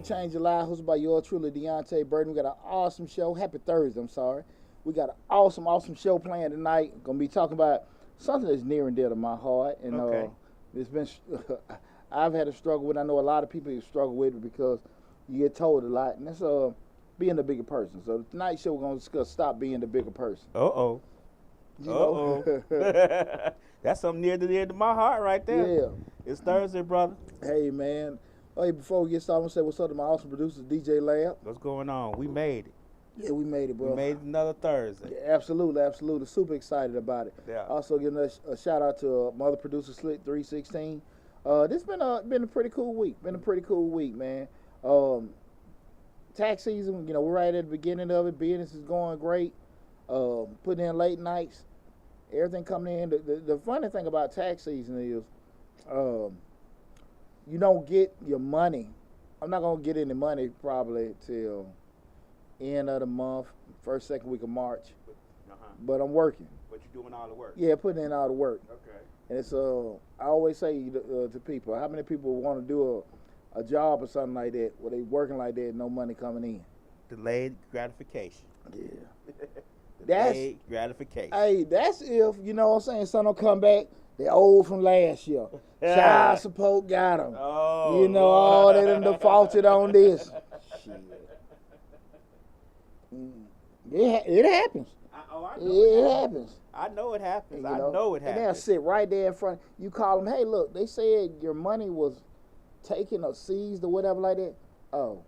Change Your Life, hosted by yours truly, Deonte Burton. We got an awesome show. Happy Thursday, I'm sorry. We got an awesome show planned tonight. Going to be talking about something that's near and dear to my heart. And it's been, I've had a struggle with. I know a lot of people have struggled with it because you get told a lot. And that's being the bigger person. So tonight's show, we're going to discuss stop being the bigger person. Uh-oh. That's something near to my heart right there. Yeah. It's Thursday, brother. Hey, man. Hey, before we get started, I'm going to say what's up to my awesome producer, DJ Lab. What's going on? We made it. Yeah, we made it, bro. We made another Thursday. Yeah, absolutely. Super excited about it. Yeah. Also giving a shout out to my other producer, Slick 316. This been a pretty cool week. Man. Tax season, we're right at the beginning of it. Business is going great. Putting in late nights. Everything coming in. The funny thing about tax season is you don't get your money. I'm not going to get any money probably till end of the month, first, second week of March. But I'm working. But you're doing all the work. Yeah, putting in all the work. Okay. And it's I always say to people, how many people want to do a job or something like that where they working like that, no money coming in? Delayed gratification. Yeah. Delayed gratification. Hey, that's if, son don't come back, they old from last year. Child support got them. Oh, all they done defaulted on this. Shit. It happens. It happens. I know it happens. And, I know it happens. And they'll sit right there in front. You call them, hey, look, they said your money was taken or seized or whatever like that. Oh.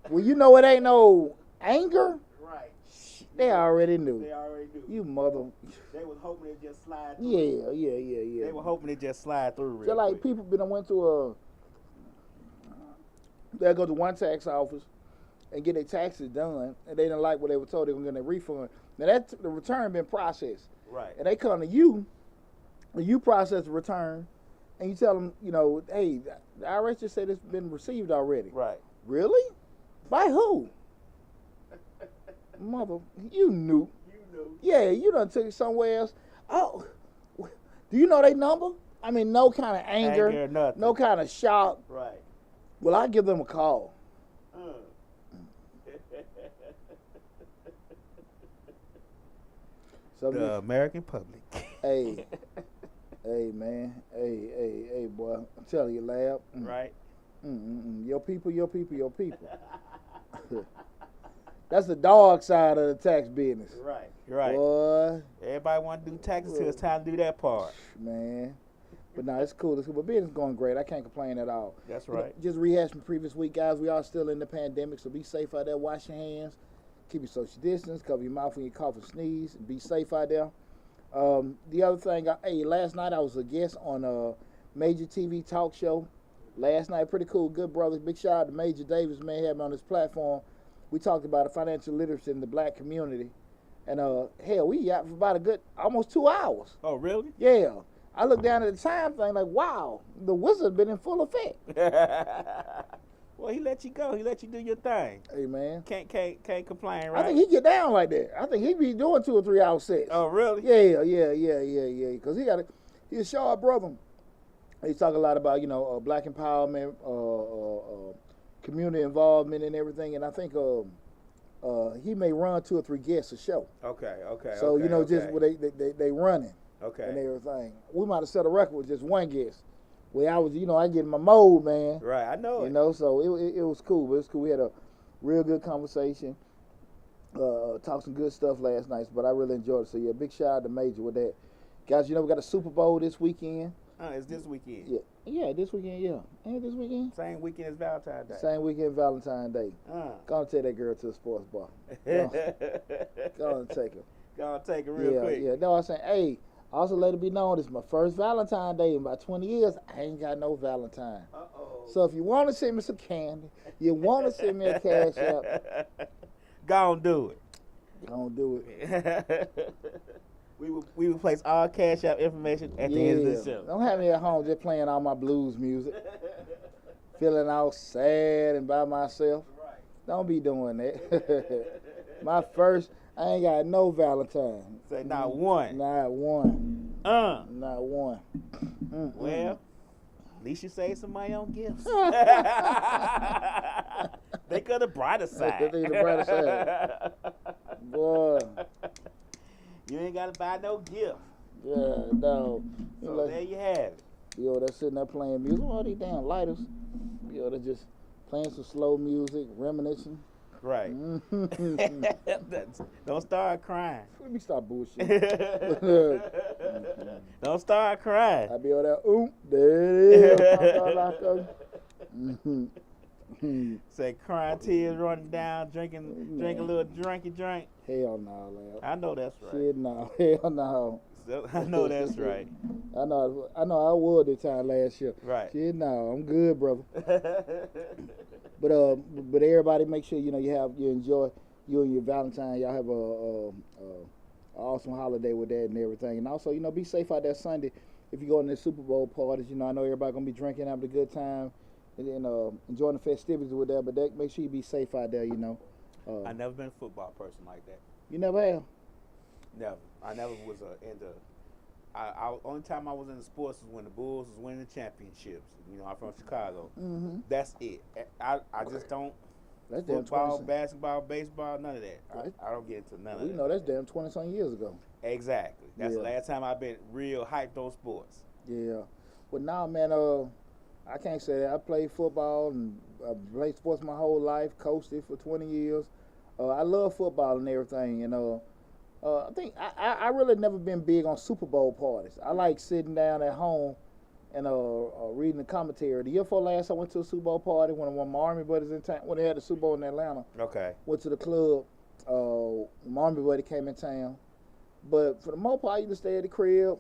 Well, it ain't no anger. Right. They already knew. They already knew. You mother. They was hoping it just slide through. Yeah. They were hoping it just slide through real Just like quick. people went to they'll go to one tax office and get their taxes done, and they didn't like what they were told they were going to get a refund. Now the return been processed. Right. And they come to you, and you process the return, and you tell them, hey, the IRS just said it's been received already. Right. Really? By who? Mother, you knew. You knew. Yeah, you done took it somewhere else. Oh, do you know their number? I mean, no kind of anger, nothing. no kind of shock. Right. Well, I give them a call. The American public. Hey, man. Hey, boy. I'm telling you, Lab. Right. Your people. That's the dog side of the tax business. Right. Boy. Everybody want to do taxes till it's time to do that part. Man. But no, it's cool. But business is going great. I can't complain at all. That's right. Just rehashing the previous week, guys. We are still in the pandemic, so be safe out there. Wash your hands. Keep your social distance. Cover your mouth when you cough and sneeze. And be safe out there. The other thing, last night I was a guest on a major TV talk show. Last night, pretty cool. Good brothers. Big shout out to Major Davis, man. Had me on this platform. We talked about financial literacy in the black community. And we got for about a good almost 2 hours. Oh, really? Yeah. I looked down at the time thing like, wow, the wizard been in full effect. Well, he let you go. He let you do your thing. Hey, man. Can't complain, right? I think he get down like that. I think he be doing 2 or 3 hour sets. Oh, really? Yeah. Because he's a sharp brother. He's talking a lot about, black empowerment, community involvement and everything. And I think he may run 2 or 3 guests a show. Okay. So, just where they running. Okay. And everything. We might have set a record with just 1 guest. Where I was, I get in my mode, man. Right, I know it. So it was cool. It was cool. We had a real good conversation. Talked some good stuff last night, but I really enjoyed it. So, yeah, big shout out to Major with that. Guys, we got a Super Bowl this weekend. It's this weekend. Yeah, this weekend, yeah. Ain't it this weekend? Same weekend as Valentine's Day. Same weekend Valentine's Day. Go and take that girl to the sports bar. Go and take her. Go and take her real quick. Yeah. No, I'm saying, hey, also let it be known, this is my first Valentine's Day in about 20 years. I ain't got no Valentine. Uh-oh. So if you want to send me some candy, you want to send me a cash app, go and do it. Go and do it. We will place all cash app information at the end of the show. Don't have me at home just playing all my blues music, feeling all sad and by myself. Right. Don't be doing that. My first, I ain't got no Valentine. Say not one. Not one. Not one. Well, At least you saved some money on gifts. They could have brought a side. They the brighter side. Boy. You ain't got to buy no gift. Yeah, no. So Like, there you have it. yo, they're sitting there playing music. All these damn lighters. Yo, they're just playing some slow music, reminiscing. Right. Don't start crying. Let me stop bullshit. Don't start crying. I be on that, there it is. Say crying, tears running down, drinking a little drink. Hell no, lad. I know that's right. Shit, no. Hell no. I know that's right. I know I was this time last year. Right. Shit, no. I'm good, brother. But everybody make sure, you enjoy you and your Valentine. Y'all have a awesome holiday with that and everything. And also, be safe out there Sunday. If you go in the Super Bowl parties, I know everybody gonna be drinking, having a good time, and then enjoying the festivities with that. But make sure you be safe out there. I never been a football person like that. You never have. Never. I never was into. Only time I was into sports was when the Bulls was winning the championships. I'm from Chicago. Mm-hmm. That's it. I just don't. That's football, damn basketball, baseball, none of that. Right. I don't get into none of that. That's damn 20-some years ago. Exactly. That's Yeah. the last time I've been real hyped on sports. Yeah. But now, man, I can't say that. I played football and I played sports my whole life, coached it for 20 years. I love football and everything. I think I really never been big on Super Bowl parties. I like sitting down at home and reading the commentary. The year before last, I went to a Super Bowl party when my Army buddies in town, when they had the Super Bowl in Atlanta. Okay. Went to the club. My Army buddy came in town. But for the most part, I used to stay at the crib,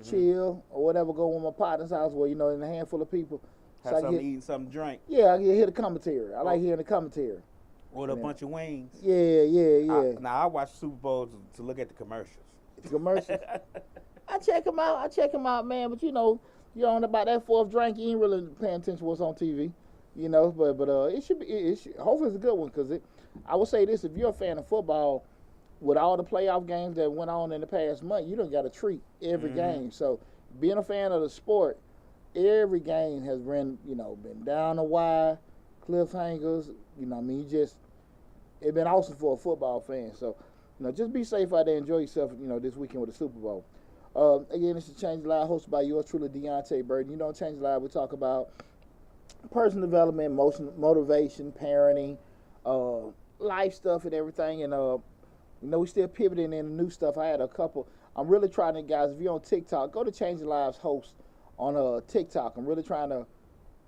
chill, or whatever, go with my partner's house where, in a handful of people. Have something to eat, something to drink. Yeah, I can hear the commentary. I like hearing the commentary. With a bunch of wings. Yeah. Now, I watch Super Bowl to look at the commercials. The commercials. I check them out, man. But you're on about that fourth drink, you ain't really paying attention to what's on TV. But it should be. Hopefully it's a good one because I would say this: if you're a fan of football, with all the playoff games that went on in the past month, you don't got to treat every game. So being a fan of the sport, every game has been down the wire, cliffhangers. It's been awesome for a football fan. So, just be safe out there. Enjoy yourself, this weekend with the Super Bowl. Again, this is Change the Live, hosted by yours truly, Deonte Burton. Change the Live, we talk about personal development, motivation, parenting, life stuff and everything. And, we still pivoting into new stuff. I had a couple. I'm really trying to, guys, if you're on TikTok, go to Change the Live's host on TikTok. I'm really trying to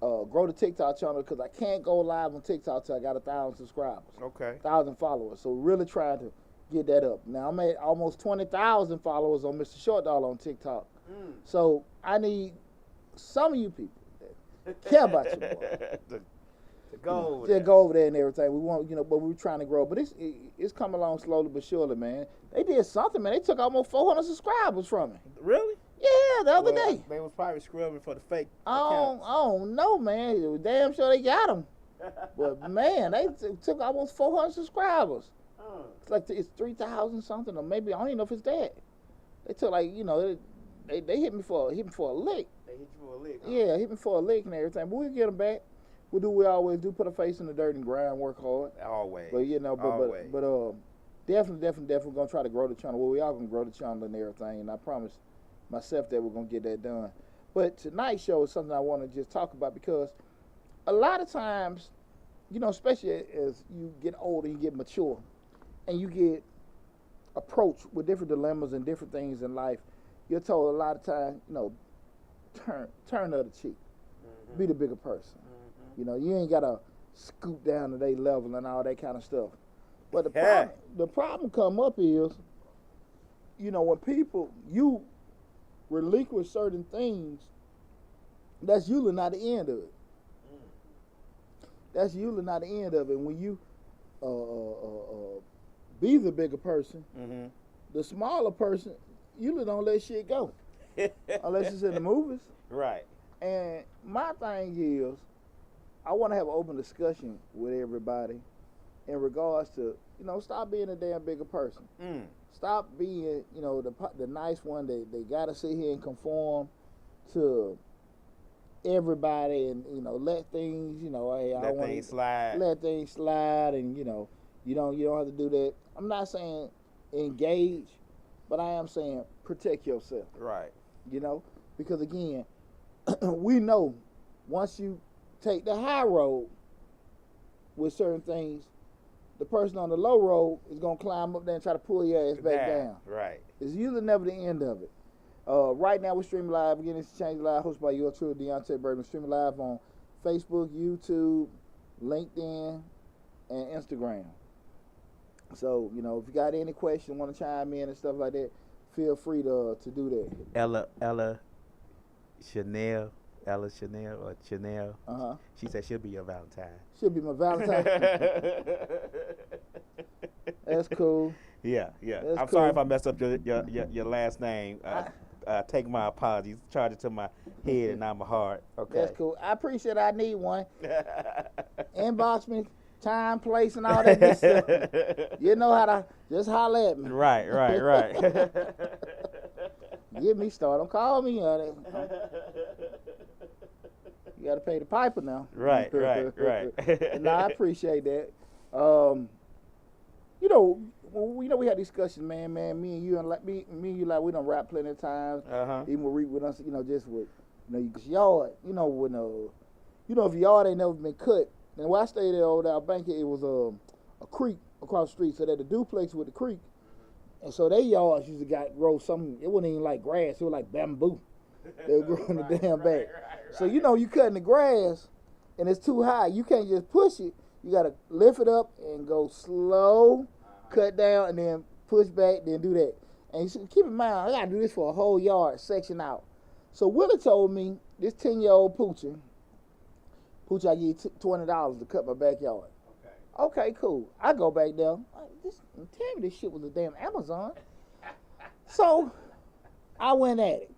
grow the TikTok channel because I can't go live on TikTok till I got 1,000 subscribers. Okay. 1,000 followers. So really trying to get that up. Now I'm at almost 20,000 followers on Mr. Short Dollar on TikTok. So I need some of you people that care about your boy. to go over there. there. Go over there and everything. We want, but we're trying to grow. But it's coming along slowly but surely, man. They did something, man. They took almost 400 subscribers from me. Really? Yeah, the other day. They was probably scrubbing for the fake I accounts. don't know, man. It was damn sure they got them. But, man, they took almost 400 subscribers. It's like it's 3,000 something, or maybe I don't even know if it's that. They took they hit me for a lick. They hit you for a lick. Huh? Yeah, hit me for a lick and everything. But we'll get them back. We'll do what we always do: put a face in the dirt and grind, work hard. Always. But Always. but definitely gonna try to grow the channel. Well, we are gonna grow the channel and everything, and I promise myself that we're gonna get that done. But tonight's show is something I want to just talk about because a lot of times, especially as you get older, you get mature, and you get approached with different dilemmas and different things in life. You're told a lot of times, turn the other cheek, be the bigger person. You ain't gotta scoop down to their level and all that kind of stuff. But the problem come up is, when people you relinquish certain things, that's usually not the end of it. That's usually not the end of it. When you be the bigger person, the smaller person usually don't let shit go unless it's in the movies. Right. And my thing is, I want to have an open discussion with everybody in regards to, stop being a damn bigger person. Stop being, the nice one that they got to sit here and conform to everybody and let things hey, I Let want things to slide. let things slide and you don't have to do that. I'm not saying engage, but I am saying protect yourself. Right. Because again, we know once you take the high road with certain things, the person on the low road is gonna climb up there and try to pull your ass back down. Right. It's usually never the end of it. Right now we're streaming live, beginning to change live, hosted by your true Deonte Birdman, streaming live on Facebook, YouTube, LinkedIn, and Instagram. So, if you got any questions, want to chime in and stuff like that, feel free to do that. Ella Chanel or Chanel. She said she'll be your Valentine. She'll be my Valentine. That's cool. Yeah. That's I'm sorry if cool. I messed up your last name. Take my apologies. Charge it to my head and not my heart. Okay. That's cool. I appreciate it. I need one. Inbox me, time, place, and all that good stuff. You know how to just holler at me. Right. Get me started. Don't call me on it. You got to pay the piper now. Right. No, I appreciate that. We had discussions, man. Me and you, we done rap plenty of times. Even with us, just with, cause yard, when if yard ain't never been cut. And where I stayed at Old Al Bank, it was a creek across the street, so that the duplex with the creek, and so they yards used to grow something. It wasn't even like grass; it was like bamboo. They were growing the damn back. So you cutting the grass, and it's too high. You can't just push it. You gotta lift it up and go slow, cut down, and then push back, then do that. And you should keep in mind, I gotta do this for a whole yard, section out. So Willie told me, this 10-year-old Poochie, I give you $20 to cut my backyard. Okay, cool. I go back there. Tell me this shit was a damn Amazon. So I went at it.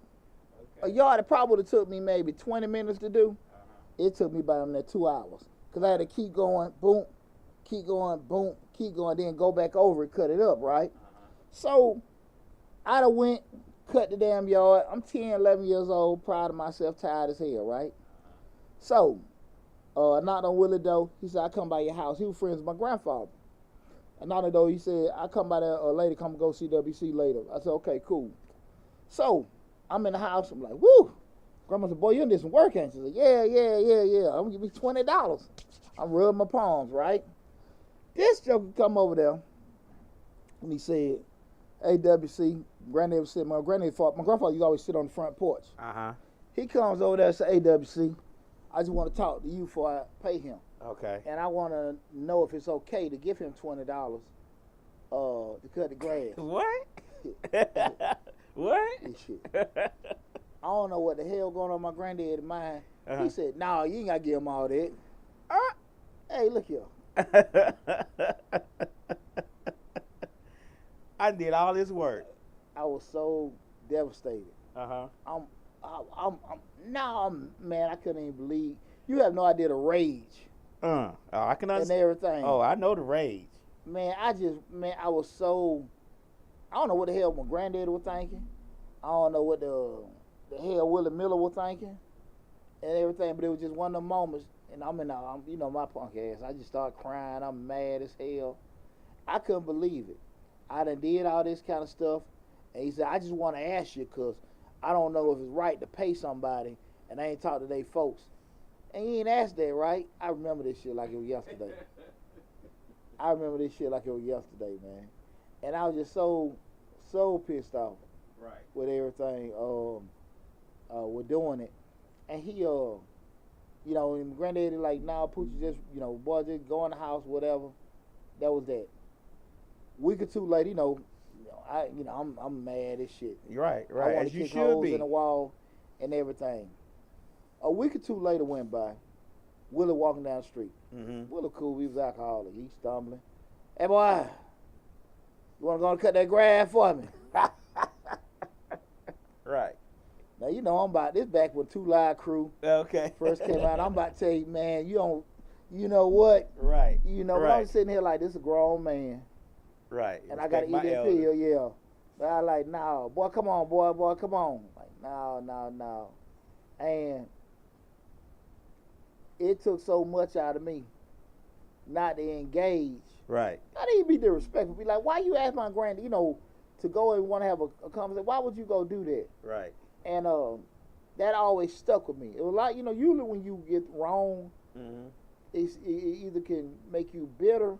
A yard that probably would have took me maybe 20 minutes to do. It took me about 2 hours. Because I had to keep going, boom, keep going, boom, keep going, then go back over and cut it up, right? So I done went, cut the damn yard. I'm 10, 11 years old, proud of myself, tired as hell, right? So I knocked on Willie door. He said, I come by your house. He was friends with my grandfather. I knocked on the door. He said, I come by there later, come go see WC later. I said, okay, cool. So I'm in the house. I'm like, woo. Grandma said, boy, you did some work, ain't you? She said, yeah. I'm going to give you $20. I'm rubbing my palms, right? This joker come over there, and he said, hey, WC, Granddad was sitting, my grandfather used to always sit on the front porch. He comes over there and said, hey, WC, I just want to talk to you before I pay him. Okay. And I want to know if it's okay to give him $20 to cut the grass. What? What? Shit. I don't know what the hell going on in my granddad's mind. He said, no, you ain't got to give him all that. Hey, look here. I did all this work. I was so devastated. Man, I couldn't even believe. You have no idea the rage. I can understand. And everything. Oh, I know the rage. Man, I was so, I don't know what the hell my granddad was thinking. I don't know what the hell Willie Miller was thinking and everything, but it was just one of them moments, and I'm my punk ass. I just started crying. I'm mad as hell. I couldn't believe it. I done did all this kind of stuff, and he said, I just want to ask you, because I don't know if it's right to pay somebody, and I ain't talked to they folks. And he ain't asked that, right? I remember this shit like it was yesterday. Man. And I was just so pissed off with everything. We're doing it. And he, and granddaddy like, nah, Poochie, just, boy, just go in the house, whatever. That was that. Week or two later, I'm mad as shit. Right. I want to kick holes in the wall and everything. A week or two later went by. Willie walking down the street. Willie cool, he was alcoholic. He stumbling. Hey, boy, you want to go and cut that grass for me? Right. Now, I'm about this back with Two Live Crew. Okay. First came out. I'm about to tell you, man, you know what? Right. But I'm sitting here like this a grown man. Right. And I got to eat that pill, yeah. But I like, no, boy, come on, boy, come on. Like, no. And it took so much out of me not to engage. Right. Not even be disrespectful. Be like, why you ask my granddad, to go and want to have a conversation? Why would you go do that? Right. And that always stuck with me. It was like, usually when you get wrong, it either can make you bitter,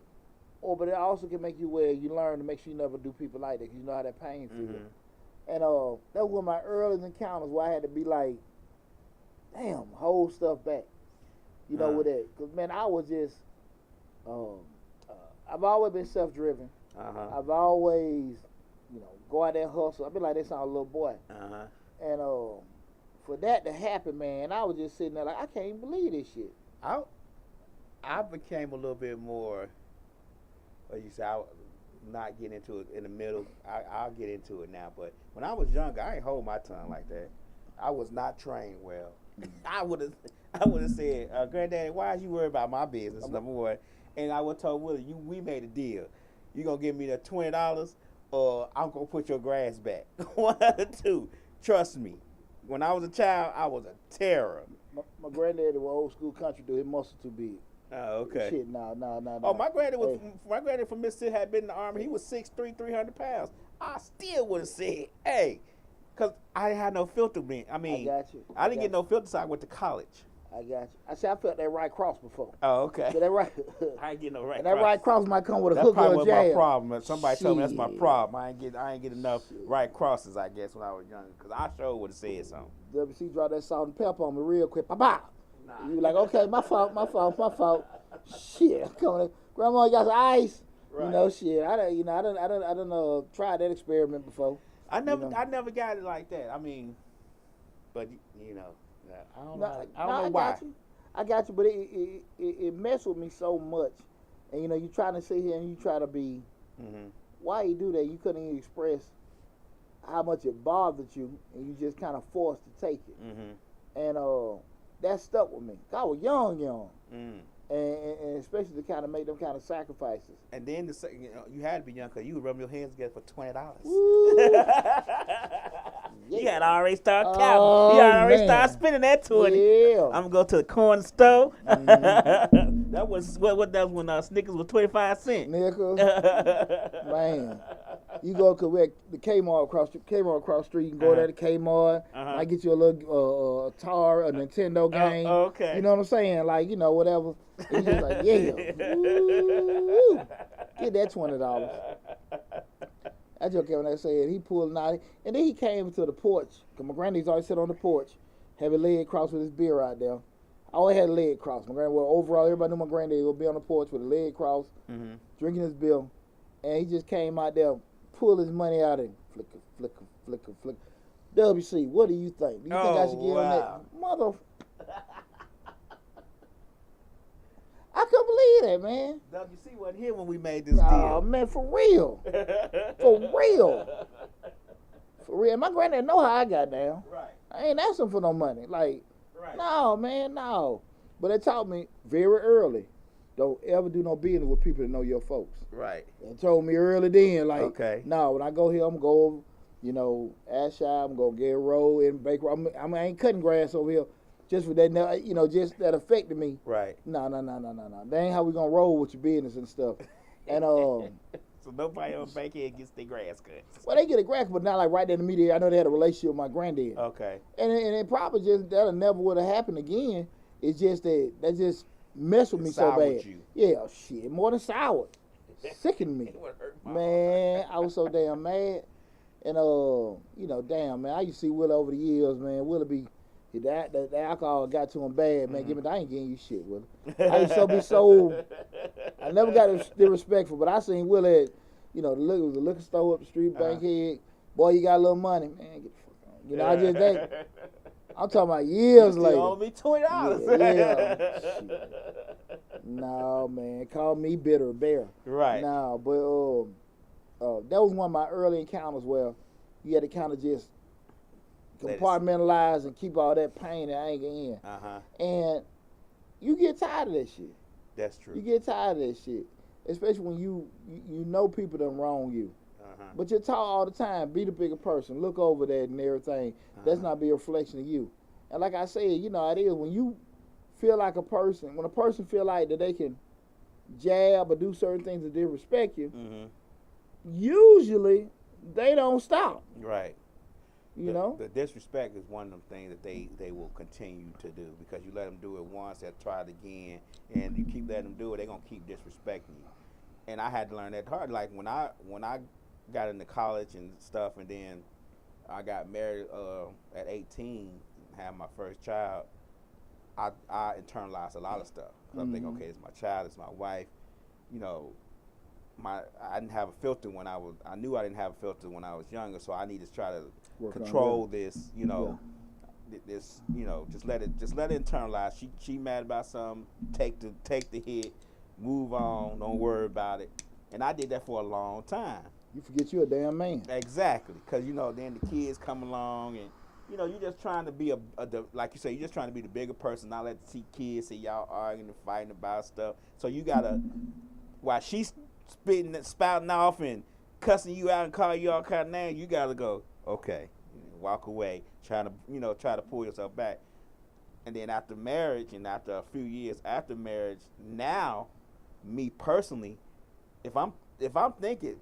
but it also can make you where you learn to make sure you never do people like that because you know how that pain feels. And that was one of my earliest encounters where I had to be like, damn, hold stuff back. With that. Because, man, I was just, I've always been self-driven. I've always, go out there and hustle. I've been like this on a little boy. And for that to happen, man, I was just sitting there like, I can't even believe this shit. I became a little bit more, like you said, I not get into it in the middle. I'll get into it now. But when I was younger, I ain't hold my tongue like that. I was not trained well. I would have said, Granddaddy, why are you worried about my business, number one? And I would have told Willie, we made a deal. You gonna give me that $20 or I'm gonna put your grass back. One of the two. Trust me. When I was a child, I was a terror. My granddaddy was old school country dude. His muscle too big. Oh, okay. Shit, no. Oh, my granddad from Mississippi had been in the Army. He was 6'3", 300 pounds. I still would have said, hey, because I didn't have no filter. I got you. I didn't get no filter, so I went to college. I got you. I felt that right cross before. Oh, okay. So that right. I ain't getting no right and cross. that right cross might come with a That's hook or a jab. That's probably my problem. Somebody told me that's my problem. I ain't get enough right crosses, I guess, when I was younger, because I sure would have said something. WC dropped that salt and pepper on me real quick. Bah. Nah. You be like, okay, my fault. Shit, come on, Grandma, you got some ice. Right. Shit. I done tried that experiment before. I never got it like that. I mean, but I don't know why. I got you, but it messed with me so much. And you trying to sit here and you try to be. Why you do that? You couldn't even express how much it bothered you, and you just kind of forced to take it. And that stuck with me. I was young. And especially to kind of make them kind of sacrifices. And then you had to be young because you would rub your hands together for $20. You had already started counting. You had already started spending that 20. Yeah. I'm gonna go to the corner store. That was what that was when Snickers was 25 cents. Snickers. Man. You go to the Kmart across the street. You can go there to Kmart. I get you a little tar, a Nintendo game. Okay. You know what I'm saying? Like, whatever. And you just like, yeah. Ooh, get that $20. I just kept on saying he pulled out, and then he came to the porch. Cause my granddad's always sit on the porch, have his leg crossed with his beer out there. I always had a leg crossed. My granddad, overall, everybody knew my granddad would be on the porch with a leg crossed, drinking his beer, and he just came out there, pulled his money out and flicker. WC, what do you think? Do you think I should get on that? Mother. I couldn't believe that, man. WC wasn't here when we made this deal. Oh, man, for real. For real. My granddad know how I got down. Right. I ain't asking for no money. Like, right. No, man, no. But it taught me very early, don't ever do no business with people that know your folks. Right. It told me early then, like, okay. No, when I go here, I'm going to go over, Ashire, I'm going to get a roll in Baker. I ain't cutting grass over here. Just for that, just that affected me. Right. No. That ain't how we gonna roll with your business and stuff. And so nobody on Bankhead gets their grass cut. Well, they get a grass, but not like right there in the media. I know they had a relationship with my granddad. Okay. And it probably just that'll never would have happened again. It's just that just messed with me so bad. You. Yeah, shit, more than sour. Sickened me. Man, I was so damn mad. And damn man, I used to see Willie over the years, man. Willie be. The alcohol got to him bad, man. I ain't getting you shit, Willie. I used to be so. I never got disrespectful, but I seen Willie at, the liquor store up the street, Bankhead. Boy, you got a little money, man. Get the fuck on. I just that. I'm talking about years later. You owe me $20. Yeah. No, man. Call me bitter bear. Right. No, but that was one of my early encounters where you had to kind of just compartmentalize and keep all that pain and anger in. And you get tired of that shit. That's true. You get tired of that shit. Especially when you know people done wrong you. But you're taught all the time, be the bigger person, look over that and everything. Let's not be a reflection of you. And like I said, it is when you feel like when a person feel like that they can jab or do certain things to disrespect you, usually they don't stop. Right. You know? The disrespect is one of them things that they will continue to do, because you let them do it once, they'll try it again, and you keep letting them do it, they're going to keep disrespecting you. And I had to learn that hard. Like when I got into college and stuff, and then I got married at 18, had my first child, I internalized a lot of stuff. I'm thinking, okay, it's my child, it's my wife. You know, I didn't have a filter when I knew I didn't have a filter when I was younger, so I need to try to control this, you know, this, you know, just let it internalize. She mad about something, take the hit, move on, don't worry about it. And I did that for a long time. You forget you're a damn man. Exactly, because you know then the kids come along, and you know you're just trying to be like you say, you're just trying to be the bigger person, not let the kids see y'all arguing and fighting about stuff. So you gotta, while she's spouting off and cussing you out and calling you all kind of names, you gotta go, okay, walk away, try to pull yourself back. And then after marriage, and after a few years after marriage, now, me personally, if I'm thinking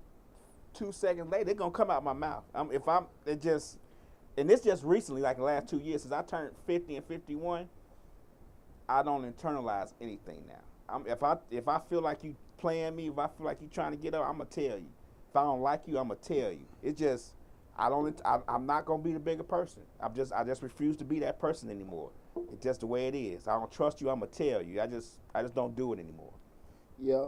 2 seconds later, it's gonna come out my mouth. And it's just recently, like the last 2 years, since I turned 50 and 51, I don't internalize anything now. If I feel like you playing me, if I feel like you trying to get up, I'm gonna tell you. If I don't like you, I'm gonna tell you. It's just I'm not gonna be the bigger person. I just refuse to be that person anymore. It's just the way it is. I don't trust you, I'm gonna tell you. I just don't do it anymore. Yeah,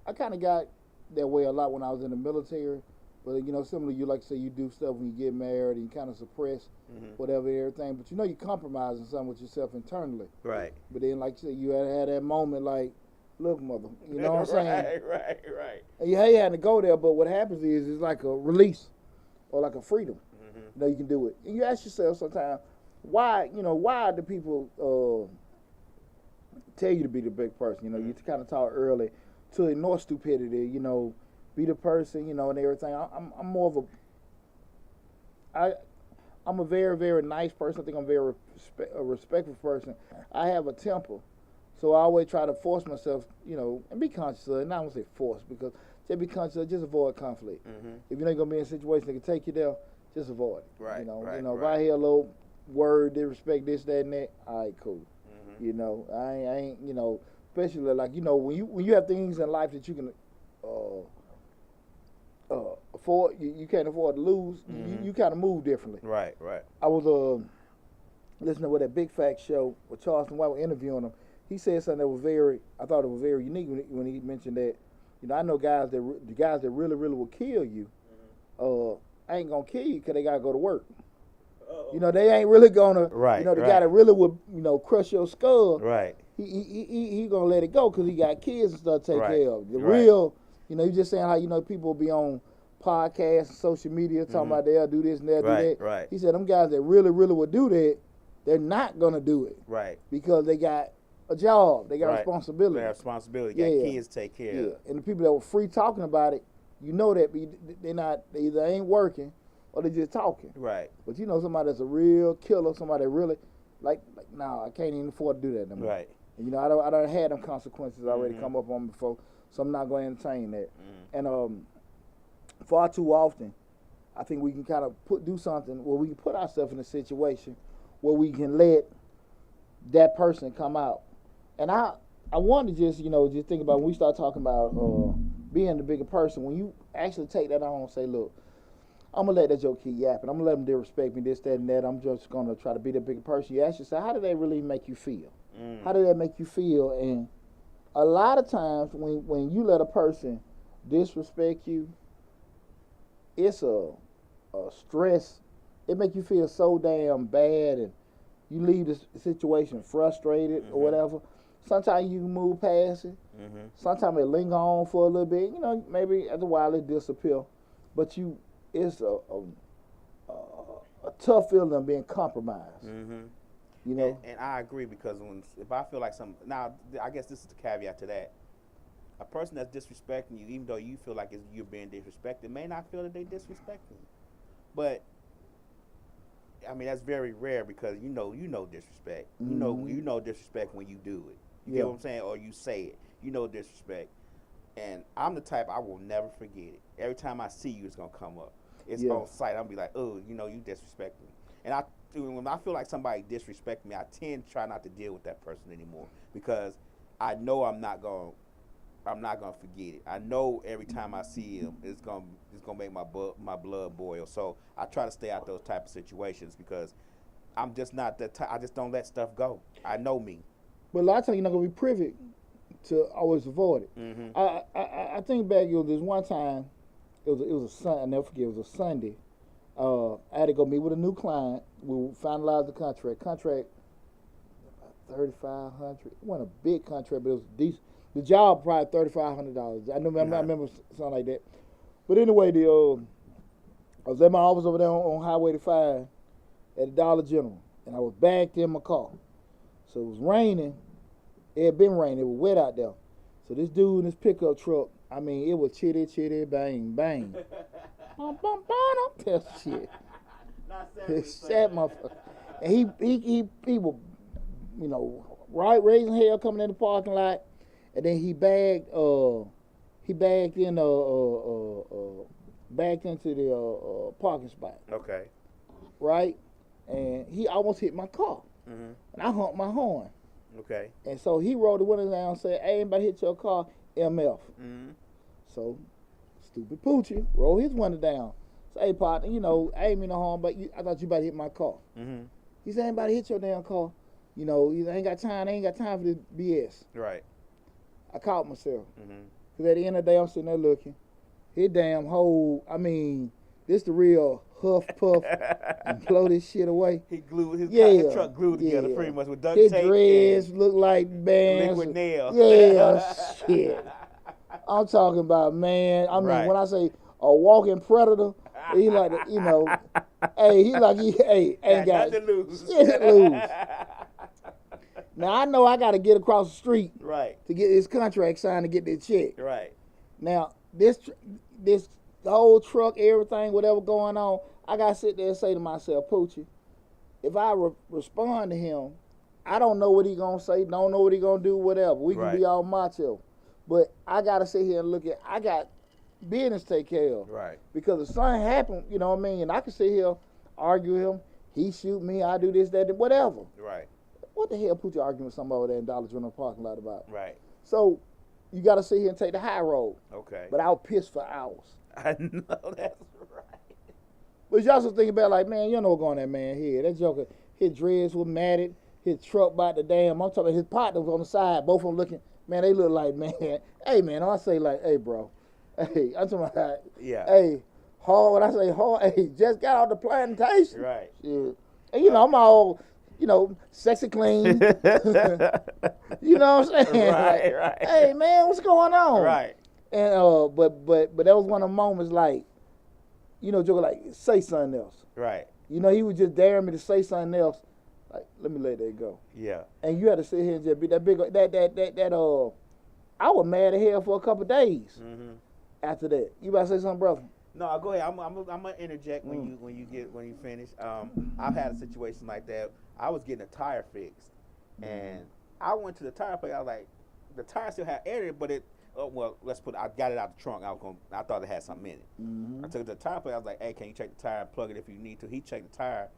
I kind of got that way a lot when I was in the military. But, you know, similar, you like to say you do stuff when you get married and you kind of suppress whatever, everything. But, you know, you're compromising something with yourself internally. Right. But then, like you said, you had that moment like, look, mother, you know what I'm saying? Right. And you had to go there, but what happens is it's like a release or like a freedom. You know, you can do it. And you ask yourself sometimes, why do people tell you to be the big person? You know, you kind of taught early to ignore stupidity, you know, be the person, you know, and everything. I'm more of I'm a very, very nice person. I think I'm a very respectful person. I have a temper, so I always try to force myself, you know, and be conscious of it. Not I won't say force, because just be conscious of it, just avoid conflict. If you're not going to be in a situation that can take you there, just avoid it. Right, you know, right, you know, right. if I hear a little word, disrespect, this, that, and that, all right, cool. You know, I ain't, you know, especially like, you know, when you have things in life that you can afford, you can't afford to lose, you kind of move differently. Right. I was listening to that Big Fact show with Charleston White, interviewing him. He said something that I thought it was very unique when he mentioned that, you know, I know the guys that really, really will kill you, ain't gonna kill you because they gotta go to work. You know, they ain't really gonna, right, you know, the right. guy that really would, you know, crush your skull, Right. He gonna let it go because he got kids and stuff to take Right, care of. The right. real, you know, you just saying how, you know, people be on podcasts and social media talking about they'll do this and they'll do that. Right. He said them guys that really, really would do that, they're not gonna do it. Right. Because they got a job, they got Right. responsibility. They have responsibility. Got kids to take care of. And the people that were free talking about it, you know that they either ain't working or they just talking. Right. But you know somebody that's a real killer, somebody that really like nah, I can't even afford to do that no more. Right. And, you know, I don't had them consequences already come up on me before, so I'm not going to entertain that. And far too often, I think we can kind of do something where we can put ourselves in a situation where we can let that person come out. And I want to just, you know, just think about when we start talking about being the bigger person, when you actually take that on and say, look, I'm going to let that joke keep yapping. I'm going to let them disrespect me, this, that, and that. I'm just going to try to be the bigger person. You ask yourself, how did that really make you feel? How did that make you feel? And a lot of times when you let a person disrespect you, it's a stress. It make you feel so damn bad, and you leave the situation frustrated or whatever. Sometimes you can move past it. Sometimes it linger on for a little bit. You know, maybe after a while it disappear. But it's a tough feeling of being compromised. You know, and I agree, because if I feel like now I guess this is the caveat to that. A person that's disrespecting you, even though you feel like you're being disrespected, may not feel that they disrespecting you. But I mean, that's very rare because you know disrespect. You know disrespect when you do it. You get what I'm saying, or you say it. You know disrespect, and I'm the type I will never forget it. Every time I see you, it's gonna come up. It's on sight. I'm gonna be like, oh, you know, you disrespect me, and when I feel like somebody disrespect me, I tend to try not to deal with that person anymore because I know I'm not gonna forget it. I know every time I see him, it's gonna make my blood boil. So I try to stay out those type of situations because I'm just not that type. I just don't let stuff go. I know me. But a lot of times you're not gonna be privy to always avoid it. Mm-hmm. I think back, there's one time, it was a Sunday. I never forget. It was a Sunday. I had to go meet with a new client. We finalized the contract. Contract, $3,500. It wasn't a big contract, but it was decent. The job probably $3,500. I remember something like that. But anyway, I was at my office over there on Highway 85 at the Dollar General, and I was backed in my car. So it was raining. It had been raining. It was wet out there. So this dude in this pickup truck, I mean, it was chitty, chitty, bang, bang. Bum, bum, bum, that shit. Sad motherfucker. And he was, right, raising hell coming in the parking lot. And then he backed into the parking spot. Okay. Right? And he almost hit my car. Mm-hmm. And I honked my horn. Okay. And so he rolled the window down and said, hey, anybody hit your car? MF. Mm-hmm. So, stupid Poochie rolled his window down. Say, hey, partner, I ain't mean no harm, but I thought you about to hit my car. Mm-hmm. He said, anybody hit your damn car? You ain't got time for this BS. Right. I caught myself. Mm-hmm. Because at the end of the day, I'm sitting there looking. His damn whole, this the real huff puff and blow this shit away. He glued his truck glued together pretty much with duct tape. His dreads look like bands. Liquid nails. Yeah, shit. I'm talking about, man. Right. When I say a walking predator, he like, hey, he ain't got nothing to lose. Shit to lose. Now I know I got to get across the street, right, to get this contract signed to get this check. Right. Now this the whole truck, everything, whatever going on, I got to sit there and say to myself, Poochie, if I respond to him, I don't know what he gonna say, don't know what he gonna do, whatever. We can be all macho, but I got to sit here and look at. I got business to take care of. Right. Because if something happened, and I can sit here, argue with him, he shoot me, I do this, that, whatever. Right. What the hell put you arguing with somebody over there in Dollar General parking lot about? Right. So you got to sit here and take the high road. Okay. But I was pissed for hours. I know that's right. But you also think about man, you know what's going on that man here. That joker, his dreads were matted, his truck by the damn. I'm talking about his partner was on the side, both of them looking. Man, they look like man. Hey man, I say hey bro, hey, I'm talking about hey hard. When I say hard, hey, just got off the plantation. Right. Shit. And I'm all. Sexy clean. You know what I'm saying? Right. Hey man, what's going on? Right. And but that was one of the moments Joker say something else. Right. He was just daring me to say something else. Like, let me let that go. Yeah. And you had to sit here and just be that big I was mad at hell for a couple of days. Mm-hmm. After that. You about to say something, brother? No, go ahead. I'm gonna interject when you finish. I've had a situation like that. I was getting a tire fixed, and I went to the tire place. I was like, the tire still had air in it, but I got it out the trunk. I thought it had something in it. Mm-hmm. I took it to the tire place. I was like, hey, can you check the tire and plug it if you need to? He checked the tire.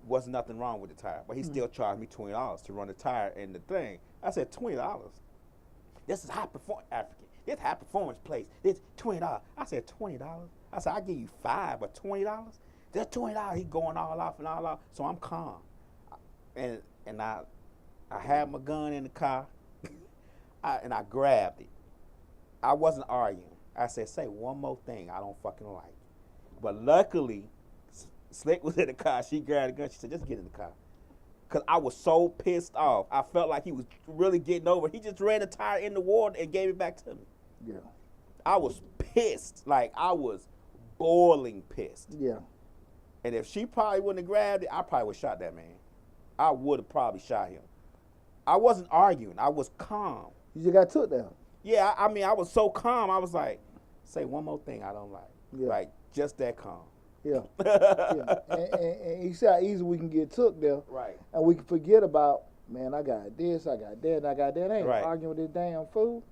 Wasn't nothing wrong with the tire, but he still charged me $20 to run the tire and the thing. I said, $20? This is high performance place. It's $20. I said, $20? I said, I'll give you $5, but $20? That's $20. He going all off and all out. So I'm calm. And I had my gun in the car, and I grabbed it. I wasn't arguing. I said, say one more thing I don't fucking like. But luckily, Slick was in the car. She grabbed the gun. She said, just get in the car. Because I was so pissed off. I felt like he was really getting over. He just ran the tire in the water and gave it back to me. Yeah. I was pissed. Like, I was boiling pissed. Yeah. And if she probably wouldn't have grabbed it, I probably would have shot that man. I would have probably shot him. I wasn't arguing. I was calm. You just got took down. Yeah, I was so calm. I was like, say one more thing I don't like. Yeah. Like, just that calm. Yeah. Yeah. And you see how easy we can get took there. Right. And we can forget about, man, I got this, I got that, and I got that. I ain't Right. arguing with this damn fool.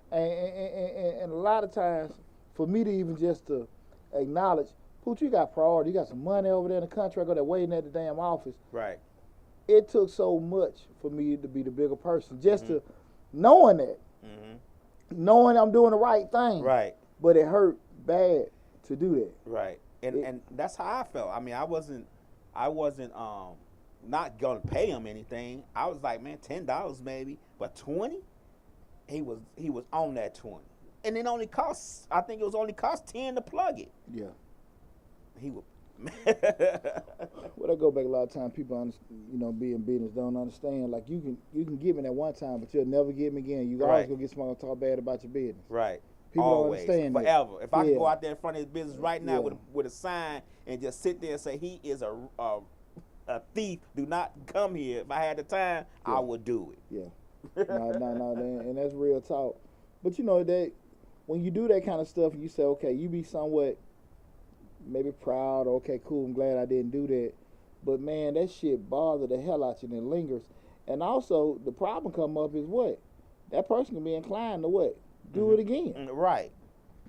And a lot of times, for me to even just to acknowledge, Pooch, you got priority. You got some money over there in the country. I got that waiting at the damn office. Right. It took so much for me to be the bigger person. Just to knowing that. Knowing I'm doing the right thing. Right. But it hurt bad to do that. Right. And that's how I felt. I mean, I wasn't not gonna pay him anything. I was like, man, $10 maybe, but 20. He was on that 20, and it only cost. I think it was only cost 10 to plug it. Yeah. He would. Well, I go back a lot of times. People, be in business don't understand. Like you can give me that one time, but you'll never give me again. You always gonna get somebody to talk bad about your business. Right. People always. Don't understand forever. that. If I could go out there in front of his business right now with a sign and just sit there and say he is a thief, do not come here. If I had the time, I would do it. Yeah. No, and that's real talk. But you know that when you do that kind of stuff, you say, okay, you be somewhat maybe proud. Okay, cool. I'm glad I didn't do that. But man, that shit bothered the hell out you and it lingers. And also, the problem come up is what that person can be inclined to what do it again. Right.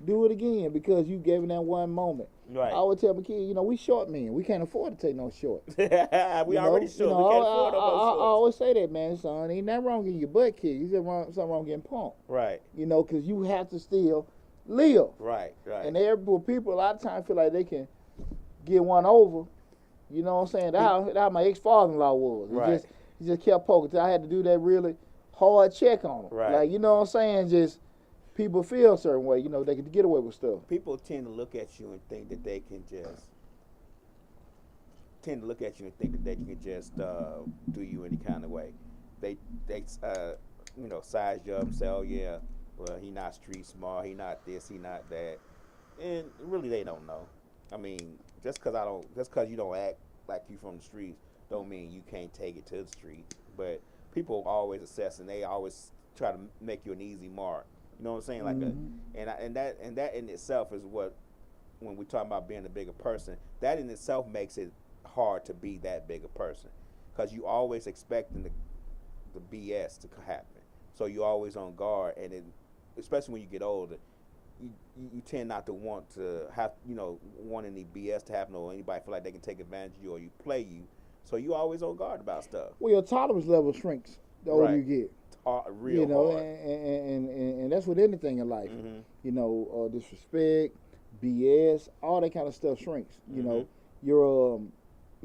Do it again because you gave him that one moment. Right. I always tell my kids, we short men. We can't afford to take no short. We already short. We can't afford no more shorts. I always say that, man, son. Ain't nothing wrong getting your butt kicked. You just something wrong getting punked. Right. Because you have to still live. Right. And people a lot of times feel like they can get one over. You know what I'm saying? That's how my ex-father-in-law was. Right. He just kept poking. I had to do that really hard check on him. Right. Like, you know what I'm saying? Just people feel a certain way. They can get away with stuff. People tend to look at you and think that they can just do you any kind of way. They size you up and say, oh yeah, well he not street smart, he not this, he not that, and really they don't know. I mean, just because you don't act like you from the streets, don't mean you can't take it to the street. But people always assess and they always try to make you an easy mark. You know what I'm saying? Like and that in itself is what, when we talk about being a bigger person, that in itself makes it hard to be that bigger person, because you always expecting the BS to happen. So you're always on guard, and especially when you get older, you tend not to want to have want any BS to happen or anybody feel like they can take advantage of you or you play you. So you always on guard about stuff. Well, your tolerance level shrinks the older you get. Real hard. And that's with anything in life. Disrespect, BS, all that kind of stuff shrinks. You're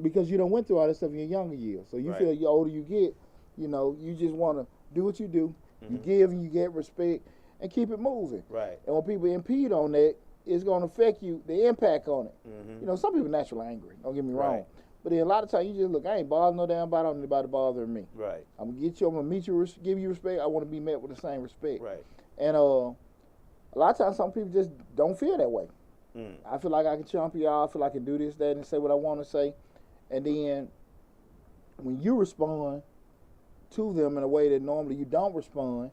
because you don't went through all that stuff in your younger years. So you feel the older you get, you just want to do what you do. You give and you get respect and keep it moving. Right. And when people impede on that, it's going to affect you, the impact on it. Some people are naturally angry. Don't get me wrong. But then a lot of times you just look, I ain't bothering no damn body on anybody bothering me. Right. I'm gonna meet you, give you respect. I want to be met with the same respect. Right. And a lot of times some people just don't feel that way. I feel like I can chump you out. I feel like I can do this, that, and say what I want to say. And then when you respond to them in a way that normally you don't respond,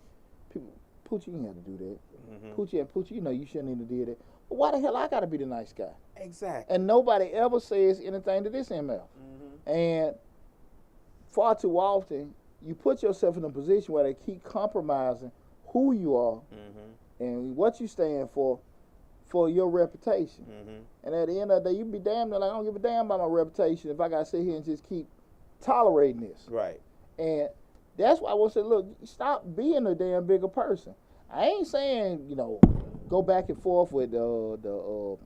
people, Poochie, you ain't have to do that. Poochie, you shouldn't even do that. But why the hell I got to be the nice guy? Exactly. And nobody ever says anything to this MF. And far too often, you put yourself in a position where they keep compromising who you are and what you stand for your reputation. And at the end of the day, you be damn near like, I don't give a damn about my reputation if I got to sit here and just keep tolerating this. Right. And that's why I want to say, look, stop being a damn bigger person. I ain't saying, go back and forth with the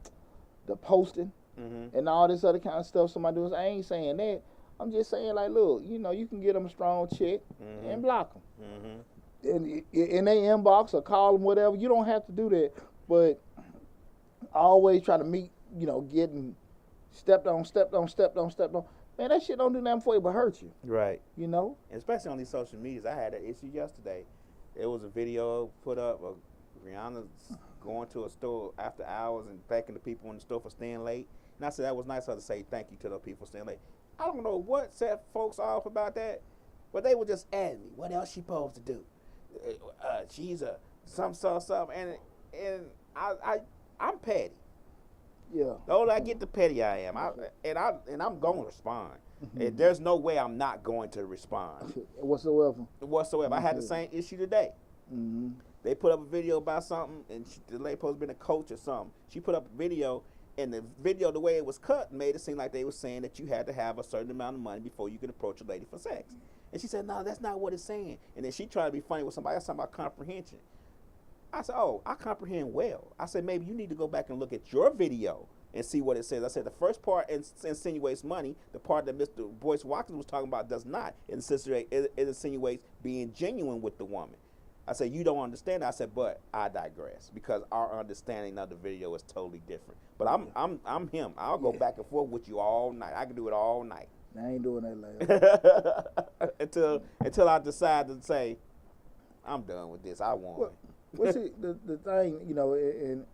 posting and all this other kind of stuff somebody does. I ain't saying that. I'm just saying, like, look, you can get them a strong check and block them. In their inbox or call them, whatever. You don't have to do that. But I always try to meet, getting stepped on. Man, that shit don't do nothing for you but hurt you. Right. Especially on these social medias. I had an issue yesterday. There was a video put up of Rihanna going to a store after hours and thanking the people in the store for staying late. And I said that was nice of her to say thank you to the people for staying late. I don't know what set folks off about that, but they were just at me. What else she supposed to do? She's a something, and I'm petty. Yeah. The older I get, the pettier I am. I'm going to respond. And there's no way I'm not going to respond. Whatsoever. I had the same issue today. Mm-hmm. They put up a video about something, and the lady supposed to been a coach or something. She put up a video, and the video, the way it was cut, made it seem like they were saying that you had to have a certain amount of money before you could approach a lady for sex. And she said, no, that's not what it's saying. And then she tried to be funny with somebody else talking about comprehension. I said, oh, I comprehend well. I said, maybe you need to go back and look at your video and see what it says. I said, the first part insinuates money. The part that Mr. Boyce Watkins was talking about does not. It insinuates being genuine with the woman. I said, you don't understand. I said, but I digress because our understanding of the video is totally different. But I'm him. I'll go back and forth with you all night. I can do it all night. I ain't doing that later. until I decide to say, I'm done with this. I won. Well, see, the thing, you know, and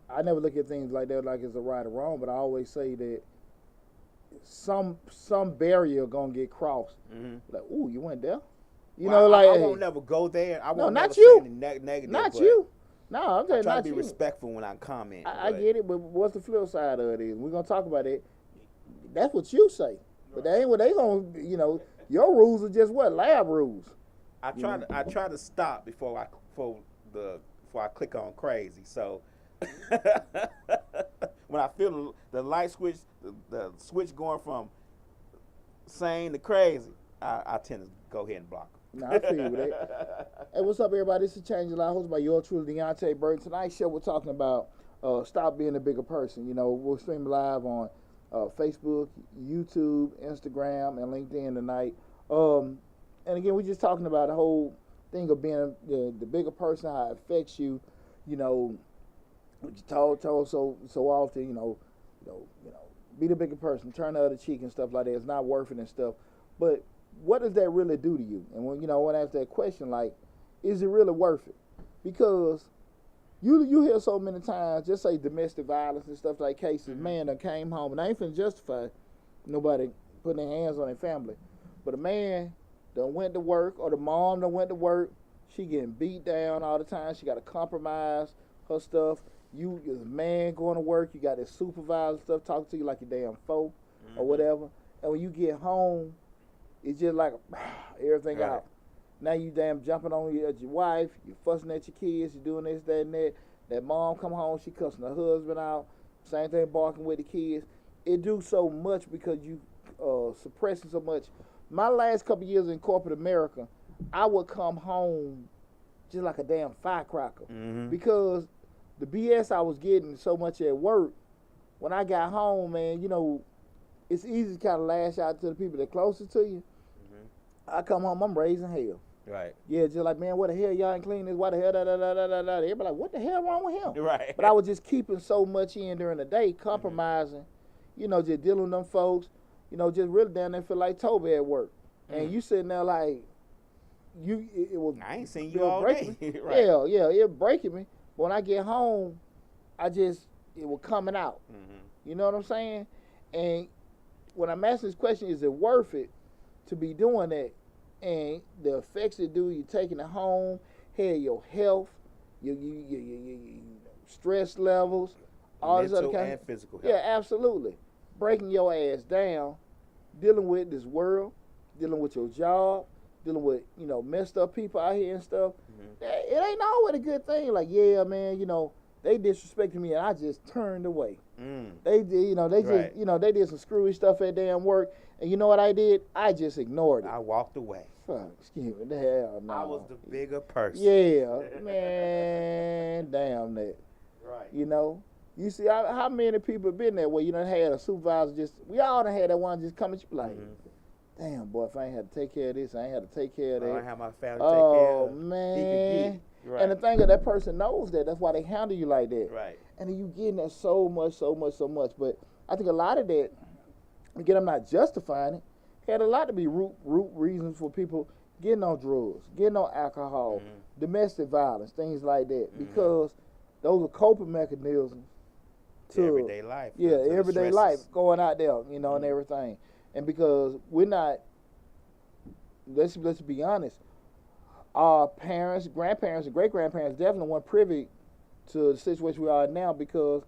I never look at things like that like it's a right or wrong, but I always say that some barrier gonna get crossed. Mm-hmm. Like, ooh, you went there? You well, know, like I won't never go there. I won't not never you. say any negative. Not you. No, I'm trying not to be you. respectful when I comment. I get it, but what's the flip side of it? Is we're gonna talk about it. That's what you say, but that ain't what they gonna. You know, your rules are just what lab rules. I try to stop before I click on crazy. So when I feel the light switch, the switch going from sane to crazy, I tend to go ahead and block them. Nah, I feel you with that. Hey, what's up, everybody? This is Change Your Life, hosted by your truly Deonte Burton. Tonight's show, we're talking about stop being a bigger person. You know, we're streaming live on Facebook, YouTube, Instagram, and LinkedIn tonight. And again, we're just talking about the whole thing of being the bigger person, how it affects you. You know, you told so often. You know, be the bigger person, turn the other cheek and stuff like that. It's not worth it and stuff. But what does that really do to you? And when I ask that question, like, is it really worth it? Because you hear so many times, just say domestic violence and stuff like cases. Mm-hmm. Man that came home, and I ain't finna justify nobody putting their hands on their family, but a man done went to work, or the mom done went to work. She getting beat down all the time. She got to compromise her stuff. You as a man going to work, you got this supervisor stuff talking to you like your damn folk, mm-hmm. or whatever. And when you get home, it's just like everything out. Now you damn jumping on your wife, you fussing at your kids, you doing this, that, and that. That mom come home, she cussing her husband out. Same thing barking with the kids. It do so much because you suppressing so much. My last couple years in corporate America, I would come home just like a damn firecracker. Mm-hmm. Because the BS I was getting so much at work, when I got home, man, you know, it's easy to kind of lash out to the people that are closest to you. Mm-hmm. I come home, I'm raising hell. Right. Yeah, just like, man, what the hell, y'all ain't clean this? Why the hell, da-da-da-da-da-da? Everybody like, what the hell wrong with him? Right. But I was just keeping so much in during the day, compromising, mm-hmm. you know, just dealing with them folks, you know, just really down there feel like Toby at work. Mm-hmm. And you sitting there like, it was. I ain't seen you all day. Right. Yeah, it breaking me. But when I get home, it was coming out. Mm-hmm. You know what I'm saying? And when I'm asking this question, is it worth it to be doing that? And the effects it do, you taking it home, your health, your stress levels, all mental this other kind and of physical health. Yeah, absolutely. Breaking your ass down, dealing with this world, dealing with your job, dealing with, you know, messed up people out here and stuff. Mm-hmm. It ain't always a good thing. Like, yeah, man, you know, they disrespected me and I just turned away. Mm. They did, you know, they did some screwy stuff at damn work. And you know what I did? I just ignored it. I walked away. Fuck, excuse me, the hell no. I was the bigger person. Yeah, man, damn that. Right. You know, you see how many people have been that way? You done had a supervisor we all done had that one just come at you like, mm-hmm. damn, boy, if I ain't had to take care of this, I ain't had to take care of that. I have my family to take care of. Oh, man. Right. And the thing is, that person knows that. That's why they handle you like that. Right. And then you getting that so much. But I think a lot of that, again, I'm not justifying it, had a lot to be root reasons for people getting on drugs, getting on alcohol, mm-hmm. domestic violence, things like that, mm-hmm. because those are coping mechanisms to everyday life. Yeah, everyday life, going out there, you know, mm-hmm. and everything. And because we're not, let's be honest, our parents, grandparents, and great-grandparents definitely weren't privy to the situation we are now because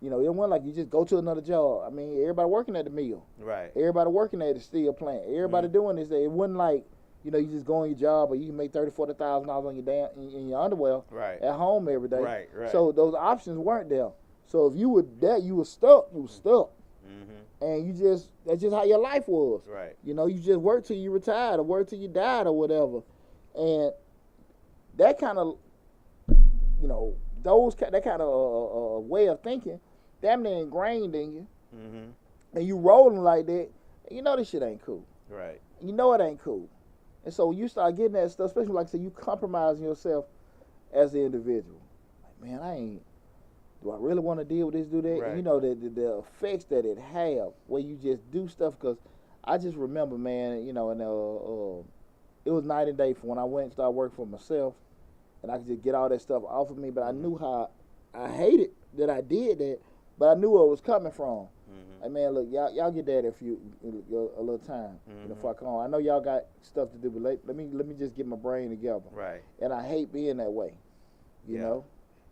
You know, it wasn't like you just go to another job. I mean, everybody working at the mill. Right. Everybody working at the steel plant. Everybody doing this. It wasn't like, you know, you just go on your job, or you can make $30,000-$40,000 on your in your underwear at home every day. Right. So those options weren't there. So if you were there, you were stuck. You were stuck. And that's just how your life was. Right. You know, you just work till you retired or work till you died or whatever. And that kind of, you know, that kind of way of thinking, damn near ingrained in you. And you rolling like that, and you know this shit ain't cool. Right. You know it ain't cool. And so you start getting that stuff, especially like I said, you compromising yourself as an individual. Like, man, do I really want to deal with this, do that? Right. And you know, the effects that it have where you just do stuff, because I just remember, man, you know, and it was night and day from when I went and started working for myself, and I could just get all that stuff off of me, but I knew how I hated that I did that, but I knew where it was coming from. Like, man, look, y'all get that if you a little time before I come on. I know y'all got stuff to do, but let me just get my brain together. Right. And I hate being that way, you know.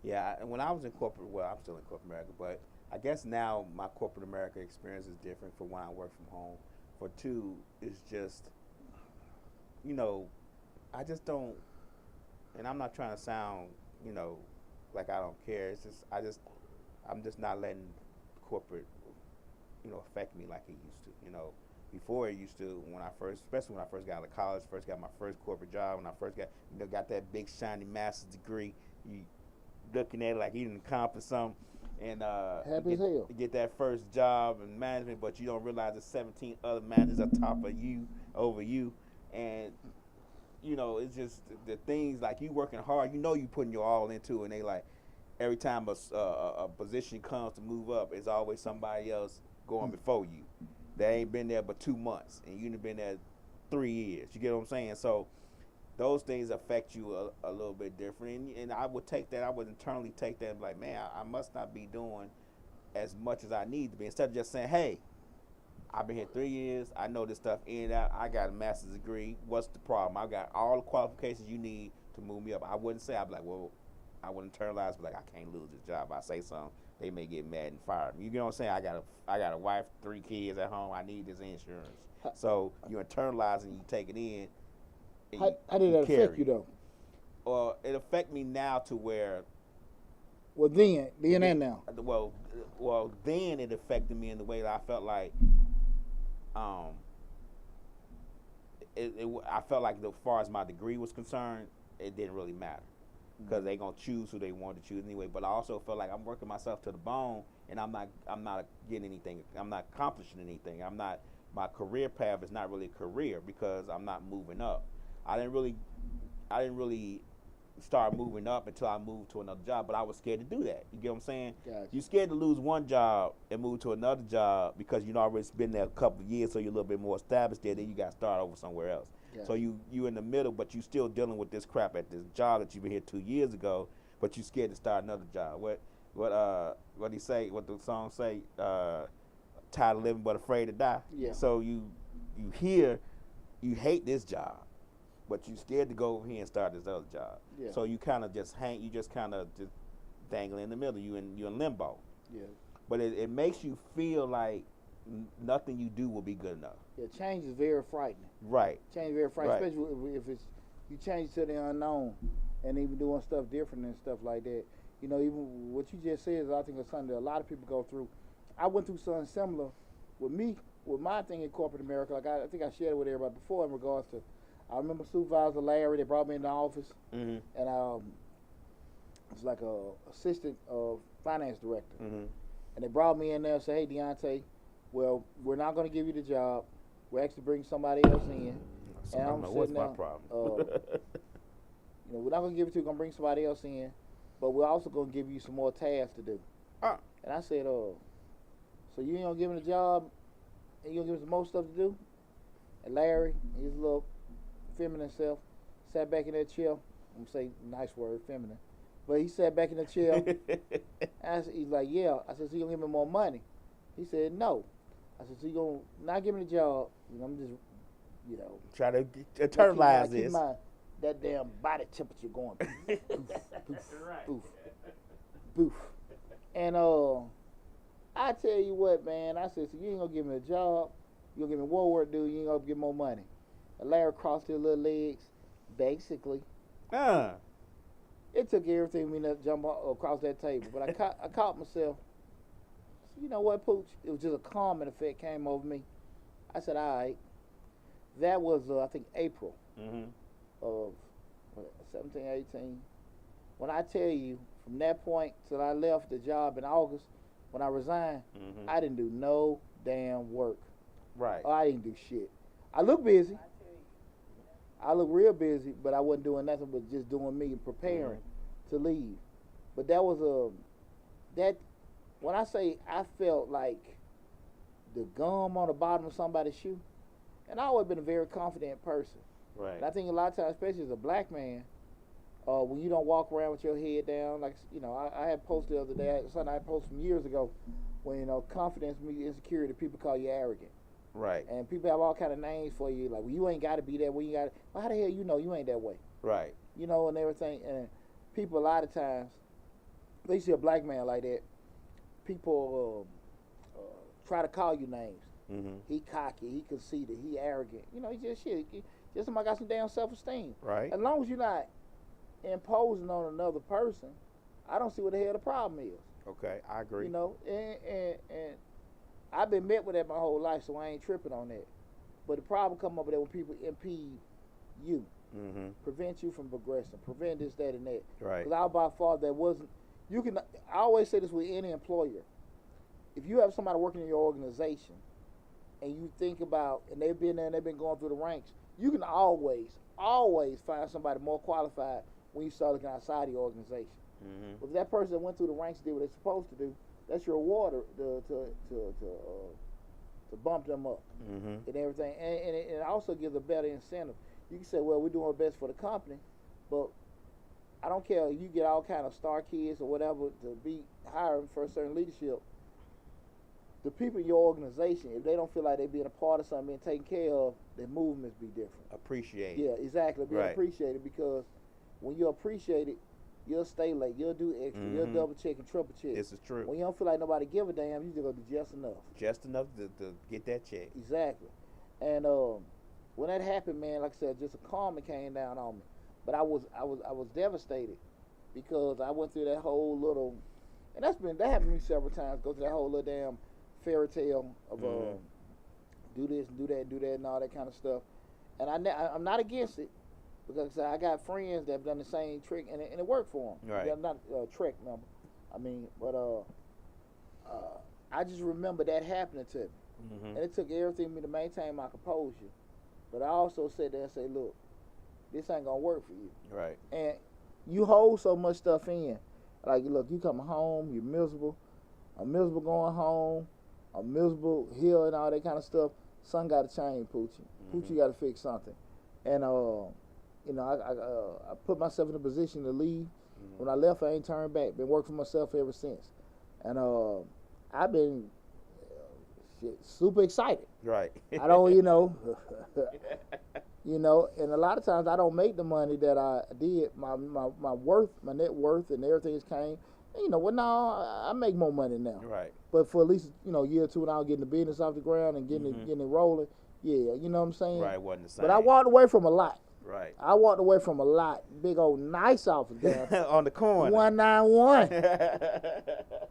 Yeah, when I was in corporate, well, I'm still in corporate America, but I guess now my corporate America experience is different for when I work from home. For two, it's just, you know, I just don't, and I'm not trying to sound, you know, like I don't care. It's just, I'm just not letting corporate, you know, affect me like it used to. You know, before it used to, especially when I first got out of college, first got my first corporate job, when I first got that big shiny master's degree, you looking at it like you didn't accomplish something, and happy as hell. Get that first job in management, but you don't realize there's 17 other managers on top of you, over you, and you know, it's just the things like you working hard, you know, you putting your all into it, and they like every time a position comes to move up, it's always somebody else going before you. They ain't been there but 2 months, and you've been there 3 years. You get what I'm saying? So those things affect you a little bit different, and I would internally take that and be like, man, I must not be doing as much as I need to be. Instead of just saying, hey, I've been here 3 years, I know this stuff in and out, I got a master's degree, what's the problem? I got all the qualifications you need to move me up. I wouldn't say, I'd be like, well, I would internalize, but like, I can't lose this job. If I say something, they may get mad and fire me. You get what I'm saying? I got a wife, 3 kids at home, I need this insurance. So you internalize and you take it in. How did that affect you, though? Well, it affect me now to where. Well, then and now. Well, then it affected me in the way that I felt like, I felt like as far as my degree was concerned, it didn't really matter because they gonna choose who they want to choose anyway. But I also felt like I'm working myself to the bone, and I'm not getting anything. I'm not accomplishing anything. My career path is not really a career because I'm not moving up. I didn't really start moving up until I moved to another job, but I was scared to do that. You get what I'm saying? Gotcha. You're scared to lose one job and move to another job because you've already been there a couple of years, so you're a little bit more established there. Then you got to start over somewhere else. Gotcha. So you in the middle, but you still dealing with this crap at this job that you've been here 2 years ago, but you scared to start another job. What he say? What the song say? Tired of living but afraid to die. Yeah. So you hate this job, but you scared to go over here and start this other job. Yeah. So you kind of just dangle in the middle. You in limbo. Yeah. But it makes you feel like nothing you do will be good enough. Yeah, change is very frightening. Right. Change is very frightening, especially if it's you change to the unknown and even doing stuff different and stuff like that. You know, even what you just said is I think it's something that a lot of people go through. I went through something similar with me, with my thing in corporate America. Like I think I shared it with everybody before in regards to, I remember Supervisor Larry, they brought me in the office, and it was like a assistant finance director. And they brought me in there and said, hey, Deonte, well, we're not going to give you the job. We're actually bringing somebody else in. So and I don't know what's my problem. You know, we're not going to give it to you. We're going to bring somebody else in, but we're also going to give you some more tasks to do. And I said, so you ain't going to give him the job and you going to give him some more stuff to do? And Larry, his little feminine self, sat back in that chair. I'm going to say nice word, feminine. But he sat back in the chair. He's like, yeah. I said, so you going to give me more money? He said, no. I said, so you going to not give me the job. You know, I'm just, you know. Try to internalize this. That damn body temperature going. Boof, right. Boof. Boof. And I tell you what, man. I said, so you ain't gonna give me a job. You gonna give me more work, dude. You ain't gonna get more money. And Larry crossed his little legs, basically. It took everything me to jump across that table, but I caught myself. You know what, Pooch? It was just a calming effect came over me. I said, all right. That was, I think, April of 17, 18. When I tell you, from that point till I left the job in August, when I resigned, I didn't do no damn work. Right. I didn't do shit. I look busy. I look real busy, but I wasn't doing nothing but just doing me and preparing to leave. But that was when I say I felt like the gum on the bottom of somebody's shoe, and I always been a very confident person. Right. And I think a lot of times, especially as a black man, when you don't walk around with your head down, like, you know, I had posted the other day, something I posted from years ago, when, you know, confidence meets insecurity, people call you arrogant. Right. And people have all kind of names for you, like, well, you ain't got to be that way. Well, how the hell you know you ain't that way? Right. You know, and everything. And people a lot of times, they see a black man like that, people try to call you names. He cocky, he conceited, he arrogant. You know, he just shit. Just somebody got some damn self-esteem. Right. As long as you're not imposing on another person, I don't see what the hell the problem is. Okay, I agree. You know, and I've been met with that my whole life, so I ain't tripping on that. But the problem come over there when people impede you, prevent you from progressing, prevent this, that, and that. Right. Because I by far that wasn't. You can. I always say this with any employer. If you have somebody working in your organization, and you think about, and they've been there and they've been going through the ranks, you can always find somebody more qualified when you start looking outside the organization. But if that person that went through the ranks did what they're supposed to do, that's your reward to bump them up and everything. And it also gives a better incentive. You can say, well, we're doing our best for the company, but I don't care. You get all kind of star kids or whatever to be hired for a certain leadership. The people in your organization, if they don't feel like they're being a part of something, being taken care of, their movements be different. Appreciate. Yeah, exactly. Being appreciated, because when you're appreciated, you'll stay late. You'll do extra. You'll double check and triple check. This is true. When you don't feel like nobody give a damn, you just gonna do just enough. Just enough to get that check. Exactly. And when that happened, man, like I said, just a calm came down on me. But I was devastated, because I went through that whole little, and that happened to me several times. Go through that whole little damn fairy tale of do this and do that and do that and all that kind of stuff. And I'm not against it, because I got friends that have done the same trick and it worked for them. Right. They're not trick number. I mean, but I just remember that happening to me, and it took everything in me to maintain my composure. But I also sat there and say, look, this ain't gonna work for you. Right. And you hold so much stuff in. Like, look, you come home, you're miserable. I'm miserable going home. I'm miserable here and all that kind of stuff. Something got to change, Poochie. Poochie got to fix something. And you know, I put myself in a position to leave. When I left, I ain't turned back. Been working for myself ever since. And I've been super excited. Right. I don't, you know, you know, and a lot of times I don't make the money that I did. My worth, my net worth, and everything's came. You know, well, no, I make more money now. Right. But for at least, you know, a year or two now, getting the business off the ground and getting it rolling, yeah, you know what I'm saying? Right, wasn't the same. But I walked away from a lot. Right. I walked away from a lot. Big old nice office down on the corner. 191.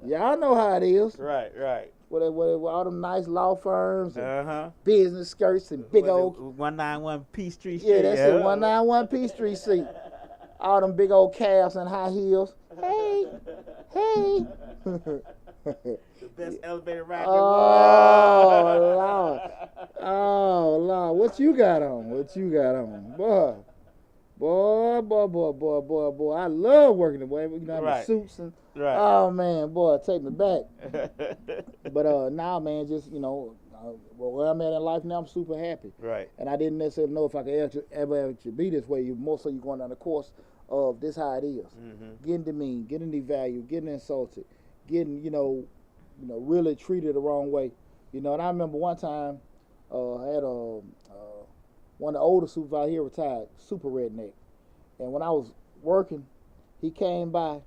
Y'all know how it is. Right, right. With all them nice law firms and business skirts and big old 191 Peachtree Street. Yeah, that's it. 191 Peachtree Street. All them big old calves and high heels. Hey. The best elevator ride there was. Oh, Lord. What you got on? Boy. I love working the way. You know, the suits and. Right. Oh, man, boy, take me back. But now, man, just, you know, where I'm at in life now, I'm super happy. Right. And I didn't necessarily know if I could ever be this way. More so you're going down the course of this how it is. Getting demeaned, getting devalued, getting insulted, getting, you know, really treated the wrong way. You know, and I remember one time I had one of the older supervisors here retired, super redneck. And when I was working, he came by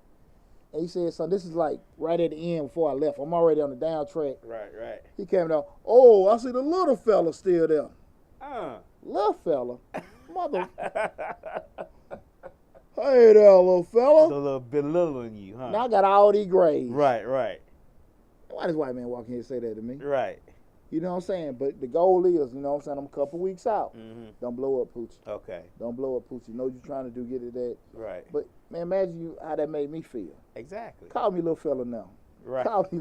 And he said, son, this is like right at the end before I left. I'm already on the down track. Right. He came down. Oh, I see the little fella still there. Little fella? Mother. Hey there, little fella. A little belittling you, huh? Now I got all these grades. Right. Why this white man walk in here and say that to me? Right. You know what I'm saying? But the goal is, you know what I'm saying, I'm a couple weeks out. Mm-hmm. Don't blow up, Poochie. Okay. Don't blow up, Poochie. You know what you're trying to do, get it that. Right. But, man, imagine how that made me feel. Exactly. Call me little fella now. Right. Call me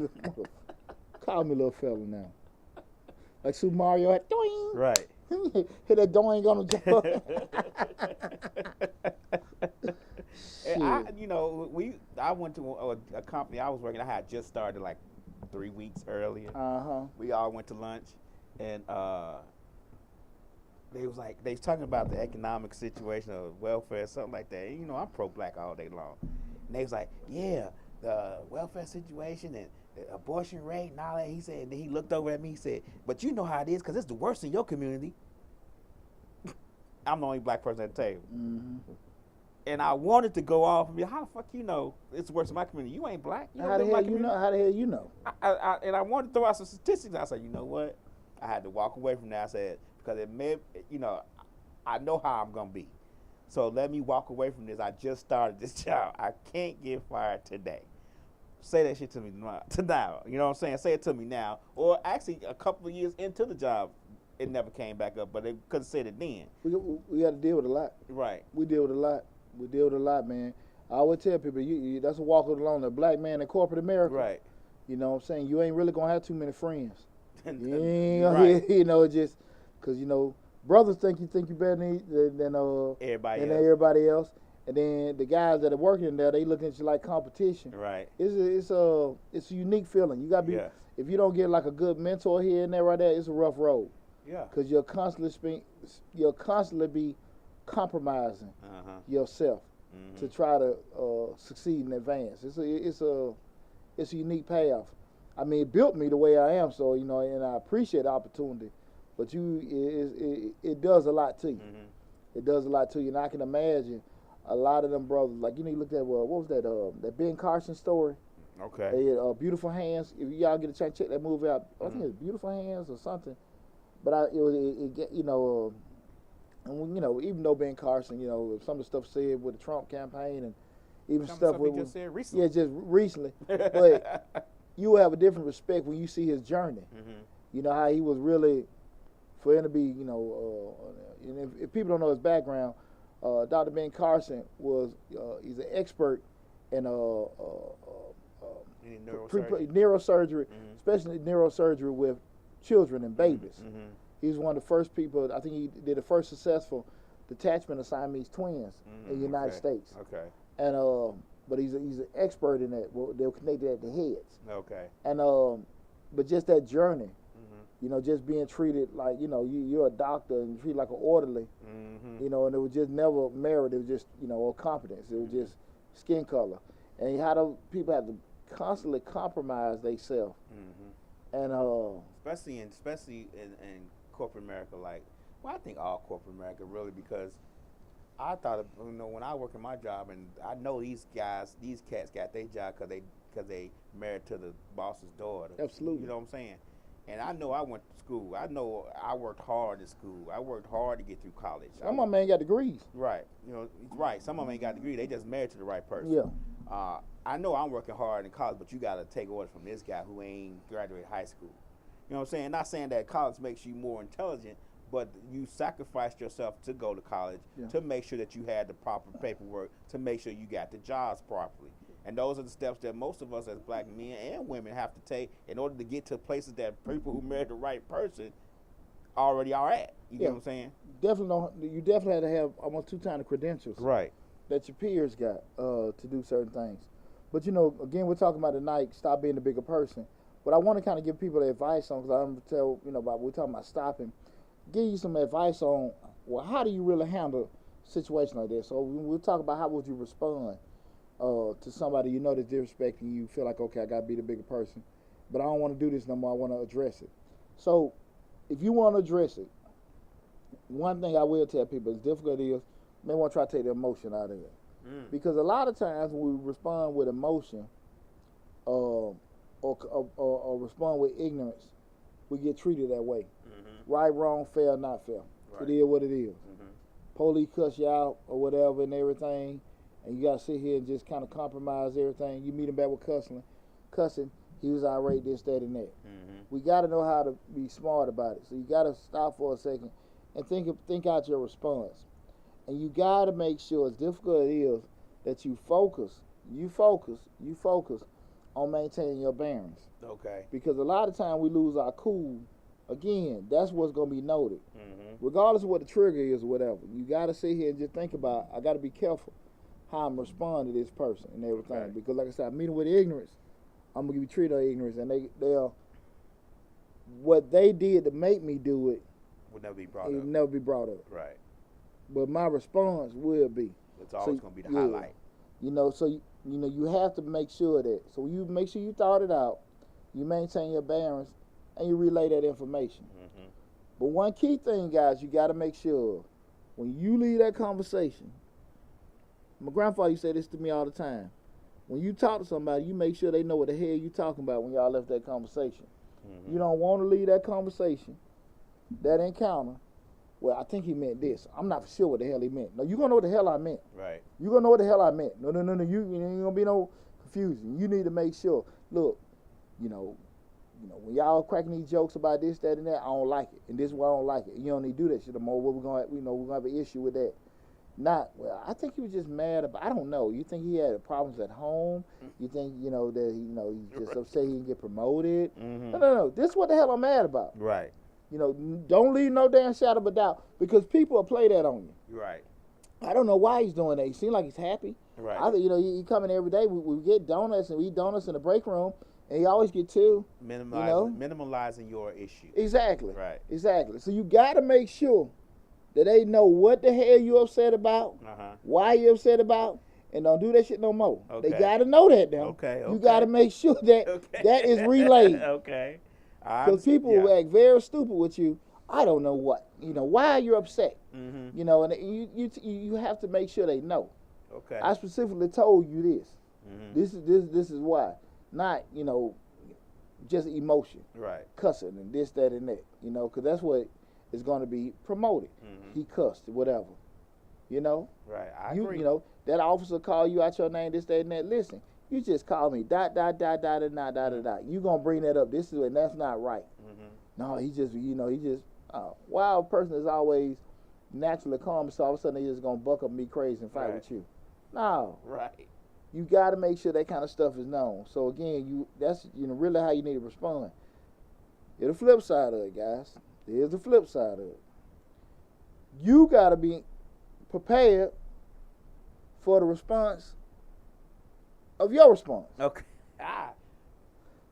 little fella now. Like Super Mario had doing. Right. Hit that doing on the jaw. I went to a company I was working. I had just started like 3 weeks earlier. We all went to lunch, and they was talking about the economic situation of welfare, something like that. And, I'm pro-black all day long. And they was like, yeah, the welfare situation and the abortion rate and all that. He said, and then he looked over at me. He said, but you know how it is because it's the worst in your community. I'm the only black person at the table. Mm-hmm. And I wanted to go off and be, how the fuck you know it's worse in my community? You ain't black. How the hell you know? How the hell you know? And I wanted to throw out some statistics. I said, you know what? I had to walk away from that. I said, because it may, I know how I'm going to be. So let me walk away from this. I just started this job. I can't get fired today. Say that shit to me now. You know what I'm saying? Say it to me now. Or actually, a couple of years into the job, it never came back up, but they could have said it then. We got to deal with a lot. Right. We deal with a lot, man. I always tell people, that's a walk along the black man in corporate America. Right. You know what I'm saying? You ain't really going to have too many friends. You ain't right. Just because, brothers think you better than everybody else. And then the guys that are working there, they looking at you like competition. Right. It's a unique feeling. You got to be, if you don't get like a good mentor here and there right there, it's a rough road. Yeah. Because you'll constantly be compromising yourself to try to succeed and advance. It's a unique payoff. I mean, it built me the way I am, so and I appreciate the opportunity. But it does a lot to you. Mm-hmm. It does a lot to you, and I can imagine a lot of them brothers. Like you look at what was that Ben Carson story? Okay. They had Beautiful Hands. If y'all get a chance to check that movie out, I think it's Beautiful Hands or something. But even though Ben Carson, some of the stuff said with the Trump campaign and even stuff he just said recently. Yeah, just recently. But you will have a different respect when you see his journey. Mm-hmm. You know how he was really, for him to be, and if people don't know his background, Dr. Ben Carson he's an expert in neurosurgery, mm-hmm. especially neurosurgery with children and babies. Mm-hmm. He was one of the first people. I think he did the first successful detachment of Siamese twins in the United States. Okay. And but he's an expert in that. Well, they'll connect it at the heads. Okay. And but just that journey, mm-hmm. Just being treated like you're a doctor and treated like an orderly, mm-hmm. and it was just never merit. It was just or competence. It was just skin color, and how the people have to constantly compromise themselves. Mm-hmm. And especially in corporate America, I think all corporate America really, because I thought when I work in my job, and I know these cats got their job because they married to the boss's daughter. Absolutely. You know what I'm saying? And I know I went to school. I know I worked hard in school. I worked hard to get through college. Some of them ain't got degrees. Right. Right. Some of them ain't got degrees. They just married to the right person. Yeah. I know I'm working hard in college, but you got to take orders from this guy who ain't graduated high school. You know what I'm saying? Not saying that college makes you more intelligent, but you sacrificed yourself to go to college to make sure that you had the proper paperwork, to make sure you got the jobs properly. And those are the steps that most of us as black men and women have to take in order to get to places that people who married the right person already are at. You know what I'm saying? You definitely had to have almost 2 times the credentials that your peers got to do certain things. But again, we're talking about tonight, stop being the bigger person. But I want to kind of give people the advice on, because I'm going to tell, we're talking about stopping, give you some advice on, well, how do you really handle a situation like this? So we'll talk about how would you respond to somebody that's disrespecting you, feel like, okay, I got to be the bigger person, but I don't want to do this no more, I want to address it. So if you want to address it, one thing I will tell people, as difficult it is, you may want to try to take the emotion out of it. Because a lot of times when we respond with emotion, or respond with ignorance, we get treated that way. Right, wrong, fair, not fair. Right. It is what it is. Police cuss you out or whatever and everything, and you got to sit here and just kind of compromise everything. You meet him back with cussing. He was irate, this, that, and that. We got to know how to be smart about it. So you got to stop for a second and think out your response. And you got to make sure, as difficult it is, that you focus on maintaining your bearings. Okay. Because a lot of time we lose our cool. Again, that's what's going to be noted. Regardless of what the trigger is or whatever, you got to sit here and just think about, I got to be careful how I'm responding to this person and everything. Okay. Because like I said, I'm meeting with ignorance. I'm going to be treated on ignorance. And they'll, what they did to make me do it would never be brought up. It would never be brought up. Right. But my response will be. It's always going to be the highlight. You know, so you have to make sure that. So you make sure you thought it out. You maintain your bearings. And you relay that information. But one key thing, guys, you got to make sure when you leave that conversation, my grandfather used to say this to me all the time. When you talk to somebody, you make sure they know what the hell you talking about when y'all left that conversation. You don't want to leave that conversation, that encounter, well, I think he meant this. I'm not sure what the hell he meant. No, you're going to know what the hell I meant. Right. You're going to know what the hell I meant. No, you ain't going to be no confusion. You need to make sure, look, when y'all cracking these jokes about this, that, and that, I don't like it. And this is why I don't like it. You don't need to do that shit no more. We're gonna have an issue with that. Well, I think he was just mad about, I don't know. You think he had problems at home? You think, that he's just upset he didn't get promoted? No. This is what the hell I'm mad about. Right. Don't leave no damn shadow of a doubt, because people will play that on you. Right. I don't know why he's doing that. He seems like he's happy. Right. I think, he coming every day. We get donuts and we eat donuts in the break room. And you always get two. Minimalizing your issue. Exactly. Right. Exactly. So you got to make sure that they know what the hell you upset about, why you upset about, and don't do that shit no more. Okay. They got to know that now. Okay. You got to make sure that that is relayed. Okay. Because people will act very stupid with you. I don't know what. Why are you upset? And you have to make sure they know. Okay. I specifically told you this. This is why. Not, just emotion. Right. Cussing and this, that, and that. Because that's what is going to be promoted. He cussed, whatever. Right. I agree. That officer call you out your name, this, that, and that. Listen, you just call me, dot, and dot. You going to bring that up. This is, and that's not right. No, wild person is always naturally calm, so all of a sudden they just going to buck up and be crazy and fight with you. No. Right. You got to make sure that kind of stuff is known. So again, that's really how you need to respond. Here's the flip side of it, guys. Here's the flip side of it. You got to be prepared for the response of your response. Okay.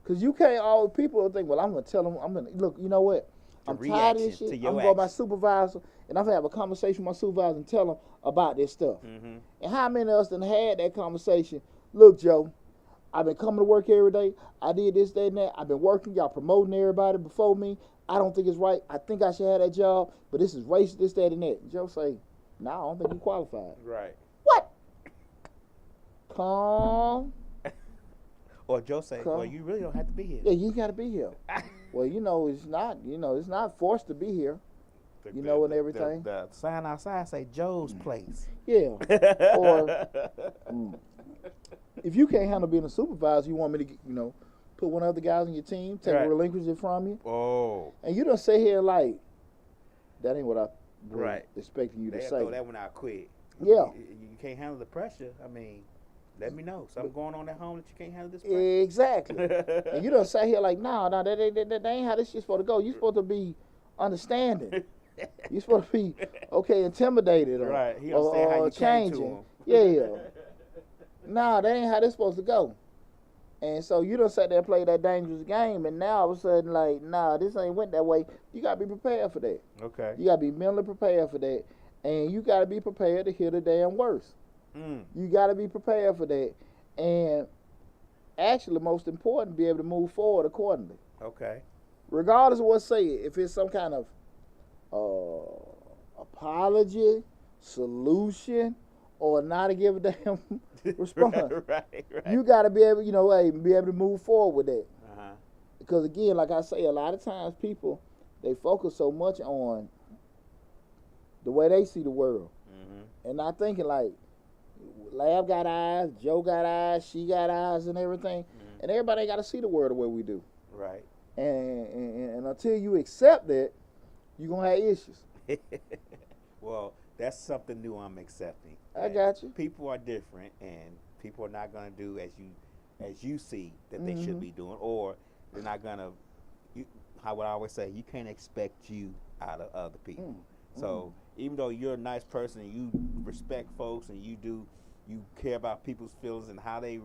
Because you can't always, people think, well, I'm going to tell them, look, you know what? I'm tired of this shit. I'm going to go to my supervisor, and I'm going to have a conversation with my supervisor and tell them about this stuff. And how many of us done had that conversation? Look, Joe, I've been coming to work every day. I did this, that, and that. I've been working. Y'all promoting everybody before me. I don't think it's right. I think I should have that job, but this is racist, this, that, and that. Joe say, no, I don't think you qualified. Right. What? Calm. Or Joe say, well, you really don't have to be here. Yeah, you got to be here. Well, it's not forced to be here. And everything. The sign outside say Joe's place. Yeah. Or if you can't handle being a supervisor, you want me to, put one of the guys on your team, relinquish it from you. Oh. And you don't say here like, that ain't what I was expecting you to say. Throw that one out quick. Yeah. You can't handle the pressure. I mean, let me know. Something going on at home that you can't handle this pressure. Exactly. And you don't say here like, no, that ain't how this shit's supposed to go. You're supposed to be understanding. You're supposed to be, intimidated or changing. Yeah. Nah, that ain't how this supposed to go. And so you don't sit there and play that dangerous game, and now all of a sudden, like, nah, this ain't went that way. You got to be prepared for that. Okay. You got to be mentally prepared for that. And you got to be prepared to hear the damn worst. You got to be prepared for that. And actually, most important, be able to move forward accordingly. Okay. Regardless of what's said, if it's some kind of apology, solution, or not to give a damn response. right. You got to be able, hey, be able to move forward with that. Uh-huh. Because again, like I say, a lot of times people, they focus so much on the way they see the world, and not thinking like, Lab got eyes, Joe got eyes, she got eyes, and everything, and everybody got to see the world the way we do. Right. And until you accept that, you're gonna have issues. Well, that's something new I'm accepting. I got you. People are different, and people are not gonna do as you see that they should be doing, or they're not gonna. How would I always say? You can't expect you out of other people. So even though you're a nice person and you respect folks and you care about people's feelings and how they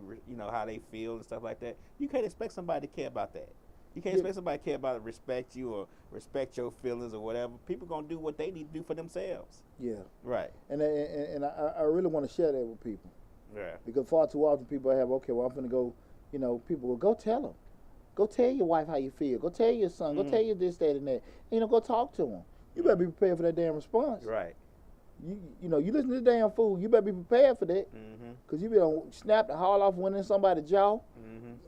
how they feel and stuff like that, you can't expect somebody to care about that. You can't expect somebody to care about it, respect you or respect your feelings or whatever. People gonna do what they need to do for themselves. Yeah. Right. And I really want to share that with people. Yeah. Because far too often people have, okay, well, I'm gonna go, people will go tell them. Go tell your wife how you feel. Go tell your son. Go tell you this, that, and that. Go talk to them. You better be prepared for that damn response. Right. You listen to the damn fool. You better be prepared for that. Because you better snap the haul off winning somebody's jaw,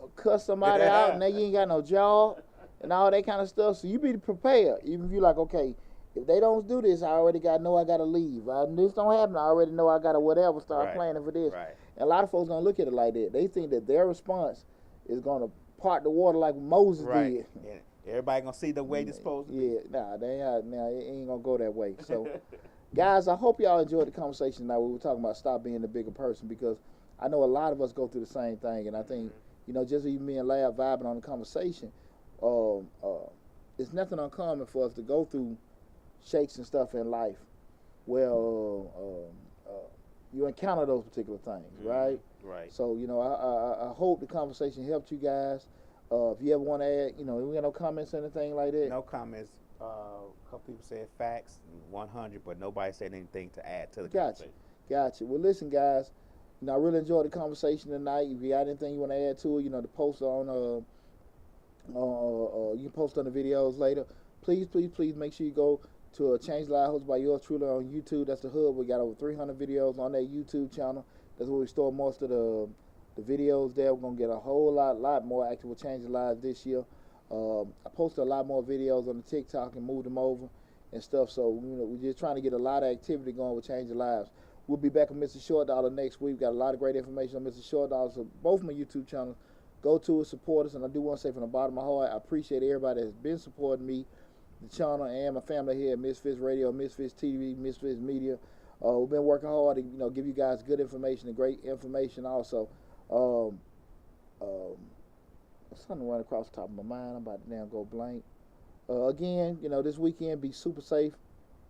or cuss somebody out, and now you ain't got no job, and all that kind of stuff. So you be prepared. Even if you like, okay, if they don't do this, I already know I got to leave. This don't happen, I already know I got to whatever, start planning for this. Right. And a lot of folks going to look at it like that. They think that their response is going to part the water like Moses did. Yeah. Everybody going to see the way they're supposed to be. Yeah, it ain't going to go that way. So, guys, I hope y'all enjoyed the conversation tonight. We were talking about stop being the bigger person, because I know a lot of us go through the same thing. And I think, just even me and Lab vibing on the conversation, it's nothing uncommon for us to go through shakes and stuff in life. Well, you encounter those particular things, right? Right. So, I hope the conversation helped you guys. If you ever want to add, we got no comments or anything like that? No comments. A couple people said facts, 100, but nobody said anything to add to the conversation. Gotcha. Well, listen, guys, I really enjoyed the conversation tonight. If you got anything you want to add to it, the post on, you can post on the videos later. Please make sure you go to Change Live hosted by yours truly on YouTube. That's the hub. We got over 300 videos on that YouTube channel. That's where we store most of the videos there. We're going to get a whole lot more active with Change Lives this year. I posted a lot more videos on the TikTok and moved them over and stuff. So, we're just trying to get a lot of activity going with Change Lives. We'll be back with Mr. Short Dollar next week. We've got a lot of great information on Mr. Short Dollar. So both my YouTube channels, go to it, support us. And I do want to say from the bottom of my heart, I appreciate everybody that's been supporting me, the channel, and my family here at Misfits Radio, Misfits TV, Misfits Media. We've been working hard to give you guys good information and great information also. Something running across the top of my mind. I'm about to now go blank. Again, this weekend, be super safe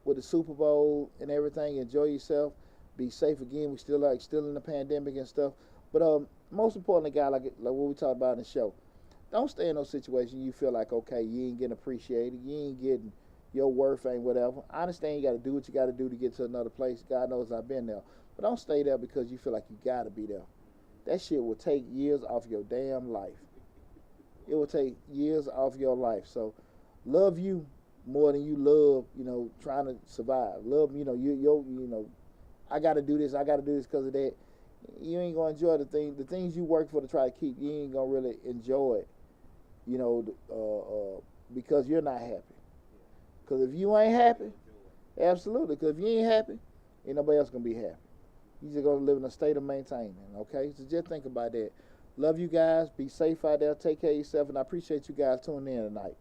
with the Super Bowl and everything. Enjoy yourself. Be safe again. We still in the pandemic and stuff. But most importantly, guys, like what we talked about in the show, don't stay in those situations you feel like, okay, you ain't getting appreciated. You ain't getting your worth ain't whatever. I understand you got to do what you got to do to get to another place. God knows I've been there. But don't stay there because you feel like you got to be there. That shit will take years off your damn life. It will take years off your life. So love you more than you love, trying to survive. Love, I got to do this. I got to do this because of that. You ain't going to enjoy the things you work for to try to keep. You ain't going to really enjoy it, because you're not happy. Because if you ain't happy, absolutely. Because if you ain't happy, ain't nobody else going to be happy. You just going to live in a state of maintaining, okay? So just think about that. Love you guys. Be safe out there. Take care of yourself. And I appreciate you guys tuning in tonight.